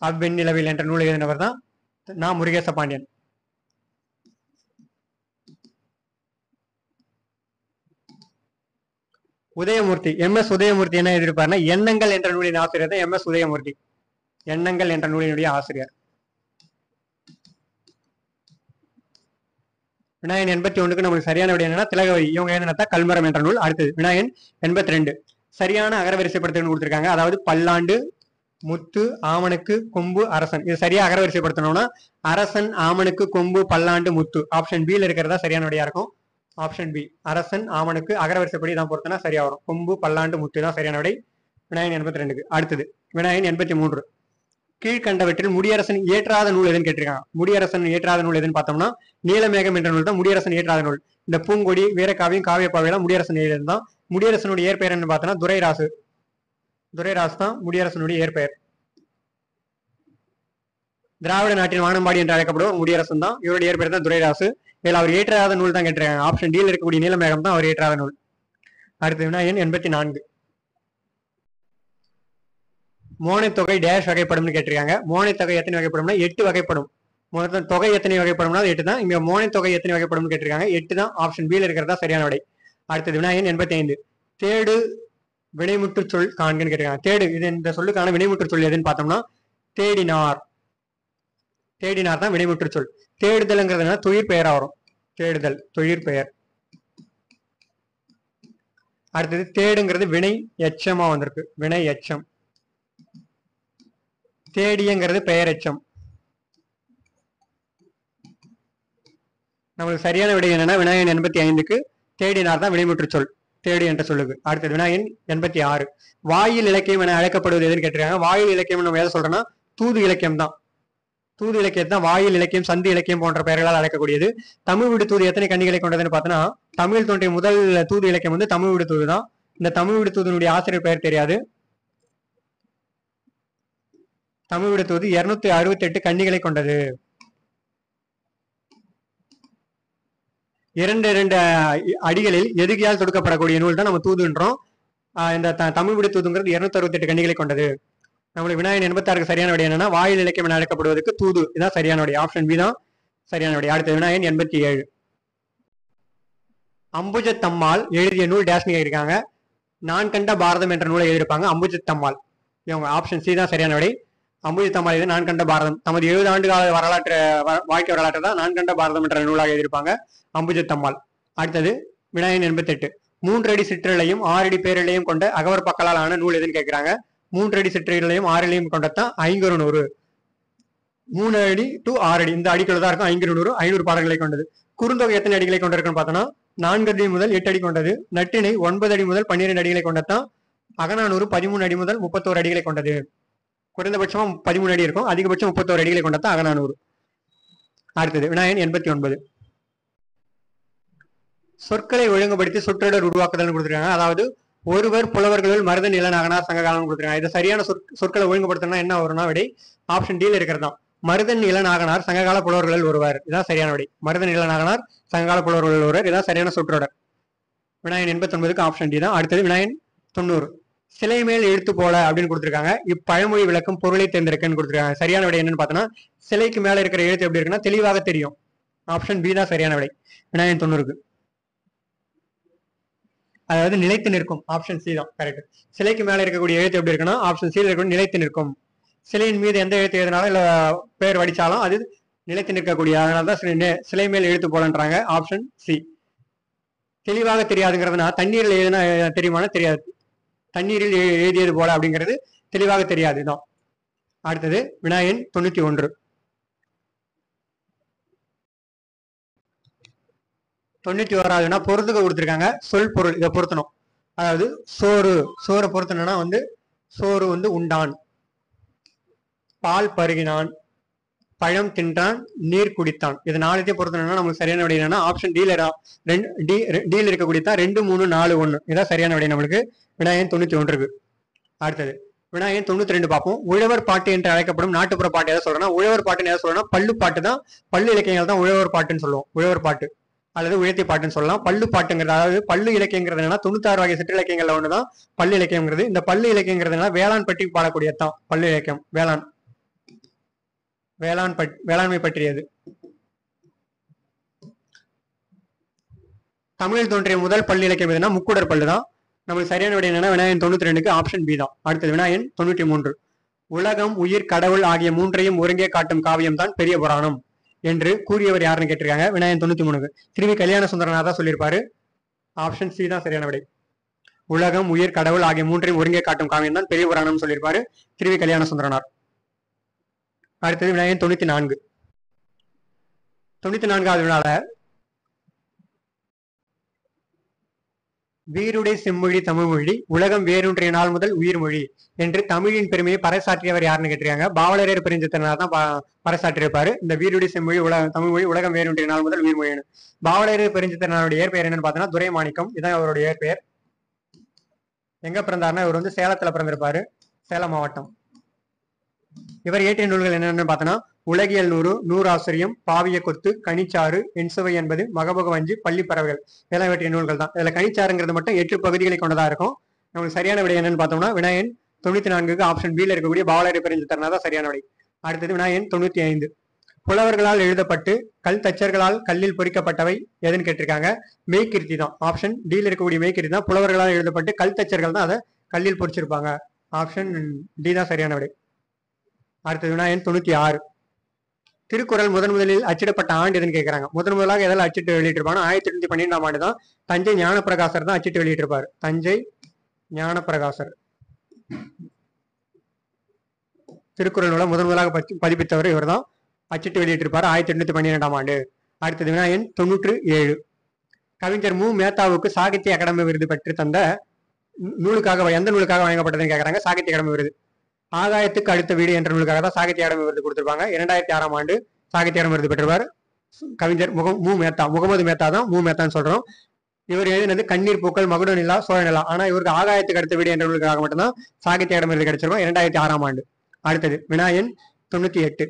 அவ்விநிலவில் என்ற நூல் எழுதினவர் தான் நான் முருகேச பாண்டியன். உதயமூர்த்தி. எம்.எஸ். உதயமூர்த்தி என்ன எழுதியிருப்பாருன்னா எண்ணங்கள் என்ற நூலின் ஆசிரியர் தான் எம்.எஸ். உதயமூர்த்தி. எண்ணங்கள் என்ற நூலினுடைய ஆசிரியர். விநாயகன் 81க்கு நமக்கு சரியான விடை என்னன்னா திலகவதி. இவங்க எழுதினதா கல்மரம் என்ற நூல். அடுத்தது விநாயகன் 82. சரியான அகரவரிசைப்படுத்தல் கொடுத்திருக்காங்க. அதாவது பல்லாண்டு, முத்து, ஆமனுக்கு, கொம்பு, அரசன். இது சரியா அகரவரிசைப்படுத்தணும்னா அரசன், ஆமனுக்கு, கொம்பு, பல்லாண்டு, முத்து. ஆப்ஷன் பில இருக்கிறதா சரியான விடையா இருக்கும். Option B. அரசன், ஆமனுக்கு அகரவரிசைப்படி தான் பொறுத்தனா சரியா வரும். கொம்பு, பல்லாண்டு, முத்து தான் சரியான விடை விநாயகன் 82க்கு. அடுத்தது விநாயகன் 83. கீழ்கண்டவற்றில் முடியரசன் இயற்றாத நூல் எதுன்னு கேட்டிருக்காங்க. முடியரசன் இயற்றாத நூல் எதுன்னு பார்த்தோம்னா நீலமேகம் என்ற நூல் தான் முடியரசன் இயற்றாத நூல். இந்த பூங்கொடி, வீரகாவியம், காவியப்பாவையெல்லாம் முடியரசன் எழுதியது தான். முடியரசனுடைய இயற்பெயர் என்ன பார்த்தோம்னா துரைராசு. துரைராசு தான் முடியரசனுடைய இயற்பெயர். திராவிட நாட்டின் வானம்பாடி என்று அழைக்கப்படுவோம் முடியரசன் தான். இவருடைய இயற்பெயர் தான் துரைராசு. இதில் அவர் ஏற்றாத நூல் தான் கேட்டிருக்காங்க. ஆப்ஷன் டியில் இருக்கக்கூடிய நீலமேகம் தான் அவர் ஏற்றாத நூல். அடுத்து விநாயகன் 84. மோனைத்தொகை டேஷ் வகைப்படும்னு கேட்டிருக்காங்க. மோனைத்தொகை எத்தனை வகைப்படும்னா 8 வகைப்படும். மொத்தம் தொகை எத்தனை வகைப்படும்னா 8 தான். இங்க மோனைத்தொகை எத்தனை வகைப்படும்னு கேட்டிருக்காங்க. 8 தான். ஆப்ஷன் பில இருக்கிறதா சரியான விடை. அடுத்தது விநாயகன் 85. தேடு வினைமுற்று சொல் காண்கன்னு கேட்டிருக்காங்க. தேடு இது இந்த சொல்லுக்கான வினைமுற்று சொல் எதுன்னு பார்த்தோம்னா தேடினார். தேடினார் தான் வினைமுற்று சொல். தேடுதல்ங்கிறதுனா தொழிற் பெயரா வரும். தேடுதல் தொழிற் பெயர். அடுத்தது தேடுங்கிறது வினை எச்சமா வந்திருக்கு. வினை எச்சம். தேடியங்கிறது பெயர் எச்சம். நம்மளுக்கு சரியான விடை என்னன்னா விநாயகன் 85க்கு தேடினார் தான் வினைமுற்று சொல். தேடு என்ற சொல்லுக்கு. அடுத்தது விநாயகன் 86. வாயில் இலக்கியம் என அழைக்கப்படுவது எதுன்னு கேட்டிருக்காங்க. வாயில் இலக்கியம் நம்ம எதை சொல்றோம்னா தூது இலக்கியம் தான். தூது இலக்கியம் தான் வாயில் இலக்கியம், சந்தி இலக்கியம் போன்ற பெயர்களால் அழைக்கக்கூடியது. தமிழ் விடு தூது எத்தனை கண்ணிகளை கொண்டதுன்னு பார்த்தோன்னா தமிழ் தோன்றிய முதல் தூது இலக்கியம் வந்து தமிழ் விடு தூது தான். இந்த தமிழ் விடு தூதனுடைய ஆசிரியர் பெயர் தெரியாது. தமிழ் விடு தூது 268 கண்ணிகளை கொண்டது. 2 அடிகளில் எதுகையால் தொடுக்கப்படக்கூடிய நூல் தான் நம்ம தூதுன்றோம். இந்த தமிழ் விடு தூதுங்கிறது 268 கண்ணிகளை கொண்டது. நம்மளுக்கு விநாயகன் 86க்கு சரியான விடை என்னன்னா வாயில் இலக்கியம் என அழைக்கப்படுவதற்கு தூது இதான் சரியான விடை. ஆப்ஷன் பி தான் சரியான விடை. அடுத்த விநாயகன் 87. அம்புஜத்தம்மாள் எழுதிய நூல் டேஷ்னி இருக்காங்க. நான் கண்ட பாரதம் என்ற நூலை எழுதியிருப்பாங்க அம்புஜத்தம்மாள். இவங்க ஆப்ஷன் சி தான் சரியான விடை. அம்புஜத்தம்மாள் இது நான் கண்ட பாரதம். தமது 70 ஆண்டு கால வரலாற்று வாழ்க்கை வரலாற்று தான் நான் கண்ட பாரதம் என்ற நூலாக எழுதியிருப்பாங்க அம்புஜத்தம்மாள். அடுத்தது விநாயகன் 88. 3 அடி சிற்றலையும் 6 அடி பேரலையும் கொண்ட அகவர் பக்கலால் ஆன நூல் எதுன்னு கேட்கிறாங்க. 3 அடி சிற்றலையும் 6 அடியும் கொண்டதான் 500. 3 அடி டு 6 அடி இந்த அடிக்குள்ள தான் இருக்கும். 500 பாடல்களை கொண்டது. குறுந்தொகை எத்தனை அடிகளை கொண்டிருக்குன்னு பார்த்தோம்னா 4 அடி முதல் 8 அடி கொண்டது. நட்டினை 9 அடி முதல் 12 அடிகளை கொண்டதான். அகநானூறு 13 அடி முதல் 31 அடிகளை கொண்டது. குறைந்தபட்சமா 13 அடி இருக்கும். அதிகபட்சம் 31 அடிகளை கொண்டதான் அகநானூறு. அடுத்தது விநாயகன் 89. சொற்களை ஒழுங்குபடுத்தி சொற்றொடர் உருவாக்குதல் கொடுத்துருக்காங்க. அதாவது ஒருவர் புலவர்களுள் மருதன் இளநாகனார் சங்ககாலம் கொடுத்துருக்காங்க. இது சரியான சொற்களை ஒழுங்குபடுத்தணும்னா என்ன வரும்னா விடை ஆப்ஷன் டியில் இருக்கிறது தான். மருதன் இளநாகனார் சங்ககால புலவர்களில் ஒருவர். இதான் சரியான விடை. மருதன் இளநாகனார் சங்ககால புலவர்களில் ஒருவர். இதான் சரியான சொற்றொடர். விநாயகன் 89க்கு ஆப்ஷன் டி தான். அடுத்தது விநாயகன் 90. சிலை மேல் எழுத்து போல அப்படின்னு கொடுத்துருக்காங்க. இப்பழமொழி விளக்கம் பொருளை தேர்ந்தெடுக்கன்னு கொடுத்துருக்காங்க. சரியான விடை என்னன்னு பார்த்தோம்னா சிலைக்கு மேல இருக்கிற எழுத்து எப்படி இருக்குன்னா தெளிவாக தெரியும். ஆப்ஷன் பி தான் சரியான விடை. விநாயகன் 90க்கு அதாவது நிலைத்து நிற்கும். ஆப்ஷன் சி தான் கரெக்ட். சிலைக்கு மேல இருக்கக்கூடிய எழுத்து எப்படி இருக்குன்னா ஆப்ஷன் சி இருக்கக்கூடிய நிலைத்து நிற்கும். சிலையின் மீது எந்த எழுத்து எழுதினாலும் இல்ல பேர் வடிச்சாலும் அது நிலைத்து நிற்கக்கூடிய. அதனாலதான் சிலை மேல் எழுத்து போலன்றாங்க. Option C. தெளிவாக தெரியாதுங்கிறதுனா தண்ணீரில் எழுதுனா தெரியுமானா தெரியாது. தண்ணீரில் எழுதியது போல அப்படிங்கிறது தெளிவாக தெரியாது தான். அடுத்தது விநாயகன் 91. 91வதுனா பொறுத்துக்க கொடுத்துருக்காங்க. சொல் பொருள் இதை பொருத்தணும். அதாவது சோறு பொருத்தணும்னா வந்து சோறு வந்து உண்டான், பால் பருகினான், பழம் தின்றான், நீர் குடித்தான். இது 4 பொருத்தணும்னா நமக்கு சரியான விடை என்னன்னா ஆப்ஷன் டீல இருக்கக்கூடியதான் 2, 3, 4, 1 இதான் சரியான விடை நம்மளுக்கு விநாயகன் 91க்கு. அடுத்தது விநாயகன் 92 பார்ப்போம். உழவர் பாட்டு என்று அழைக்கப்படும் நாட்டுப்புற பாட்டு எதை சொல்றோம்னா உழவர் பாட்டுன்னு எதை சொல்றோம்னா பள்ளு பாட்டு தான். பள்ளு இலக்கியங்கள் தான் உழவர் பாட்டுன்னு சொல்லுவோம். உழவர் பாட்டு அல்லது உயர்த்தி பாட்டுன்னு சொல்லலாம். பள்ளு பாட்டுங்கிறது அதாவது பள்ளு இலக்கியங்கிறது என்னன்னா 96 வகை சிற்றிலக்கியங்கள்ல ஒண்ணுதான் பள்ளு இலக்கியங்கிறது. இந்த பள்ளு இலக்கியங்கிறதுனா வேளாண் பற்றி பாடக்கூடியதான் பள்ளு இலக்கியம். வேளாண்மை பற்றியது. தமிழில் தோன்றிய முதல் பள்ளு இலக்கியம் எதுனா முக்குடர் பள்ளு தான். நம்மளுக்கு சரியான விடை என்னன்னா விநாயகன் 92க்கு ஆப்ஷன் பி தான். அடுத்தது விநாயகன் 93. உலகம், உயிர், கடவுள் ஆகிய மூன்றையும் ஒருங்கே காட்டும் காவியம் தான் பெரிய புராணம் என்று கூறியவர் யாருன்னு கேட்டிருக்காங்க. விநாயகன் 93க்கு திருவி கல்யாண சுந்தரனார் தான் சொல்லியிருப்பாரு. ஆப்ஷன் சி தான் சரியான விடை. உலகம், உயிர், கடவுள் ஆகிய மூன்றையும் ஒருங்கே காட்டும் காவியம் தான் பெரிய புராணம் சொல்லியிருப்பாரு திருவி கல்யாண சுந்தரனார். அடுத்தது விநாயகன் 94. 94வது வினால வீருடை செம்மொழி தமிழ்மொழி உலகம் வேரூன்றிய நாள் முதல் உயிர்மொழி என்று தமிழின் பெருமையை பறைசாற்றியவர் யாருன்னு கேட்டிருக்காங்க. பாவலரேறு பெருஞ்சித்திரனார் தான் பறைசாற்றியிருப்பாரு இந்த வீருடை செம்மொழி தமிழ்மொழி உலகம் வேரூன்றிய நாள் முதல் உயிர்மொழின்னு. பாவலரேறு பெருஞ்சித்திரனாருடைய இயற்பெயர் என்னன்னு பார்த்தோன்னா துரைமாணிக்கம். இதான் அவருடைய இயற்பெயர். எங்க பிறந்தாருன்னா இவர் வந்து சேலத்துல பிறந்திருப்பாரு, சேலம் மாவட்டம். இவர் இயற்றிய நூல்கள் என்னென்னு பார்த்தோன்னா உலகியல் 100, நூறாசிரியம், பாவிய கொத்து, கனிச்சாறு, என்சுவை என்பது, மகபகவஞ்சி, பள்ளி பறவைகள் இதெல்லாம் இவற்றிய நூல்கள் தான். இதுல கனிச்சாறுங்கிறது மட்டும் 8 பகுதிகளை கொண்டதா இருக்கும். நமக்கு சரியான விடை என்னன்னு பார்த்தோம்னா விநாயகன் 94க்கு ஆப்ஷன் பில இருக்கக்கூடிய பாவலரேறு பெருஞ்சித்திரனார் தான் சரியான விடை. அடுத்தது விநாயகன் 95. புலவர்களால் எழுதப்பட்டு கல் தச்சர்களால் கல்லில் பொறிக்கப்பட்டவை எதுன்னு கேட்டிருக்காங்க. மெய்கிருத்தி தான். ஆப்ஷன் டில இருக்கக்கூடிய மெய்கிருத்தி தான். புலவர்களால் எழுதப்பட்டு கல் தச்சர்கள் தான் அதை கல்லில் பொறிச்சிருப்பாங்க. ஆப்ஷன் டி தான் சரியான விடை. அடுத்தது விநாயகன் 96. திருக்குறள் முதலில் அச்சிடப்பட்ட ஆண்டு எதுன்னு கேட்கிறாங்க. முதலாக எதில் அச்சிட்டு வெளியிட்டிருப்பாங்க 1812ஆம் ஆண்டு தான். தஞ்சை ஞானப்பிரகாசர் தான் அச்சிட்டு வெளியிட்டிருப்பாரு. தஞ்சை ஞானப்பிரகாசர் திருக்குறள் நூலை முதலாக பதிப்பித்தவர் இவர் தான். அச்சிட்டு வெளியிட்டிருப்பாரு 1812ஆம் ஆண்டு. அடுத்தது விநாயகன் 97. கவிஞர் மு மேத்தாவுக்கு சாகித்ய அகாடமி விருது பெற்று தந்த நூலுக்காக எந்த நூலுக்காக வழங்கப்பட்டதுன்னு கேட்கறாங்க. சாகித்ய அகாடமி விருது ஆகாயத்துக்கு அடுத்த வீடு என்ற நூலுக்காக தான் சாகித்ய அகாடமி விருது கொடுத்திருப்பாங்க. 2006ஆம் ஆண்டு சாகித்ய அகாடமி விருது பெற்றவர் கவிஞர் மு மேத்தா. முகமது மேத்தா தான் மு மேத்தான்னு சொல்றோம். இவர் எழுதினது கண்ணீர் பூக்கள், மகுட நிலா, சோழ நிலா. ஆனா இவருக்கு ஆகாயத்துக்கு அடுத்த வீடு என்ற நூலுக்காக மட்டும்தான் சாகித்ய அகாடமி விருது கிடைச்சிருக்கும் 2006ஆம் ஆண்டு. அடுத்தது விநாயகன் 98.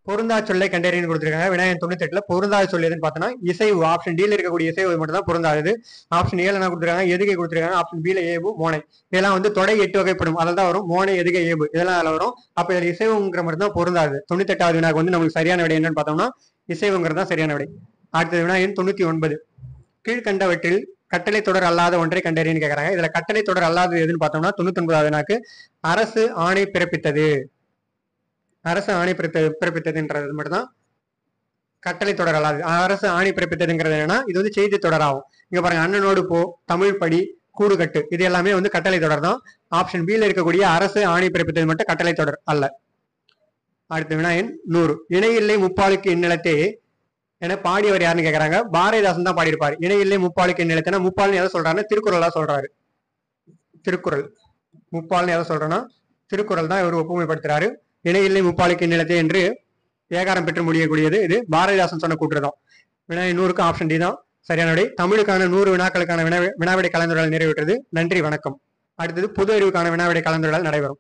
பொருந்தா சொல்லை கண்டறியன்னு கொடுத்திருக்காங்க. விநாயகன் 98ல பொருந்தாத சொல் எதுன்னு பார்த்தோம்னா இசைவு. ஆப்ஷன் டில இருக்கக்கூடிய இசைவு மட்டும் தான் பொருந்தாது. ஆப்ஷன் ஏல என்ன கொடுத்திருக்காங்க எதுகை கொடுத்திருக்காங்க. ஆப்ஷன் பில ஏபு, மோனை. இதெல்லாம் வந்து தொடை 8 வகைப்படும். அதில் தான் வரும் மோனை, எதுகை, ஏபு இதெல்லாம் அதில் வரும். அப்ப இதில் இசைவுங்கிற மட்டும் தான் பொருந்தாது. 98வது வினாக்கு வந்து நமக்கு சரியான விடை என்னன்னு பார்த்தோம்னா இசைவுங்கிறது தான் சரியான விடை. அடுத்தது விநாயகன் 99. கீழ்கண்டவற்றில் கட்டளை தொடர் அல்லாத ஒன்றை கண்டறியன்னு கேட்கறாங்க. இதுல கட்டளை தொடர் அல்லாதது எதுன்னு பார்த்தோம்னா 99வது வினாக்கு அரசு ஆணை பிறப்பித்தது. அரசு ஆணை பிறப்பித்ததுன்றது மட்டும்தான் கட்டளை தொடர் அல்லாது. அரசு ஆணை பிறப்பித்ததுங்கிறது என்னன்னா இது வந்து செய்தி தொடர் ஆகும். இங்க பாருங்க அண்ணனோடு போ, தமிழ் படி, கூடு கட்டு இது எல்லாமே வந்து கட்டளை தொடர் தான். ஆப்ஷன் பில இருக்கக்கூடிய அரசு ஆணை பிறப்பித்தது மட்டும் கட்டளை தொடர் அல்ல. அடுத்து விநாயகன் 100. இணையில்லை முப்பாலுக்கு இந்நிலத்தே என பாடியவர் யாருன்னு கேட்கறாங்க. பாரதிதாசன் தான் பாடியிருப்பாரு. இணையில்லை முப்பாலுக்கு இந்நிலத்தேனா முப்பால்னு எதை சொல்றாருன்னா திருக்குறளா சொல்றாரு. திருக்குறள் முப்பால்னு எதை சொல்றேன்னா திருக்குறள் தான் இவர் ஒப்புமைப்படுத்துறாரு. இணையில்லை முப்பாலுக்கு நிலத்தை என்று ஏகாரம் பெற்று முடியக்கூடியது இது பாரதிதாசன் சொன்ன கூற்றுதான். வினாய் 100க்கு ஆப்ஷன் டி தான் சரியான விடை. தமிழுக்கான 100 வினாக்களுக்கான வினாவிடை கலந்துரையாடல் நிறைவேற்றது. நன்றி, வணக்கம். அடுத்தது பொது அறிவுக்கான வினாவிடை கலந்துரையாடல் நடைபெறும்.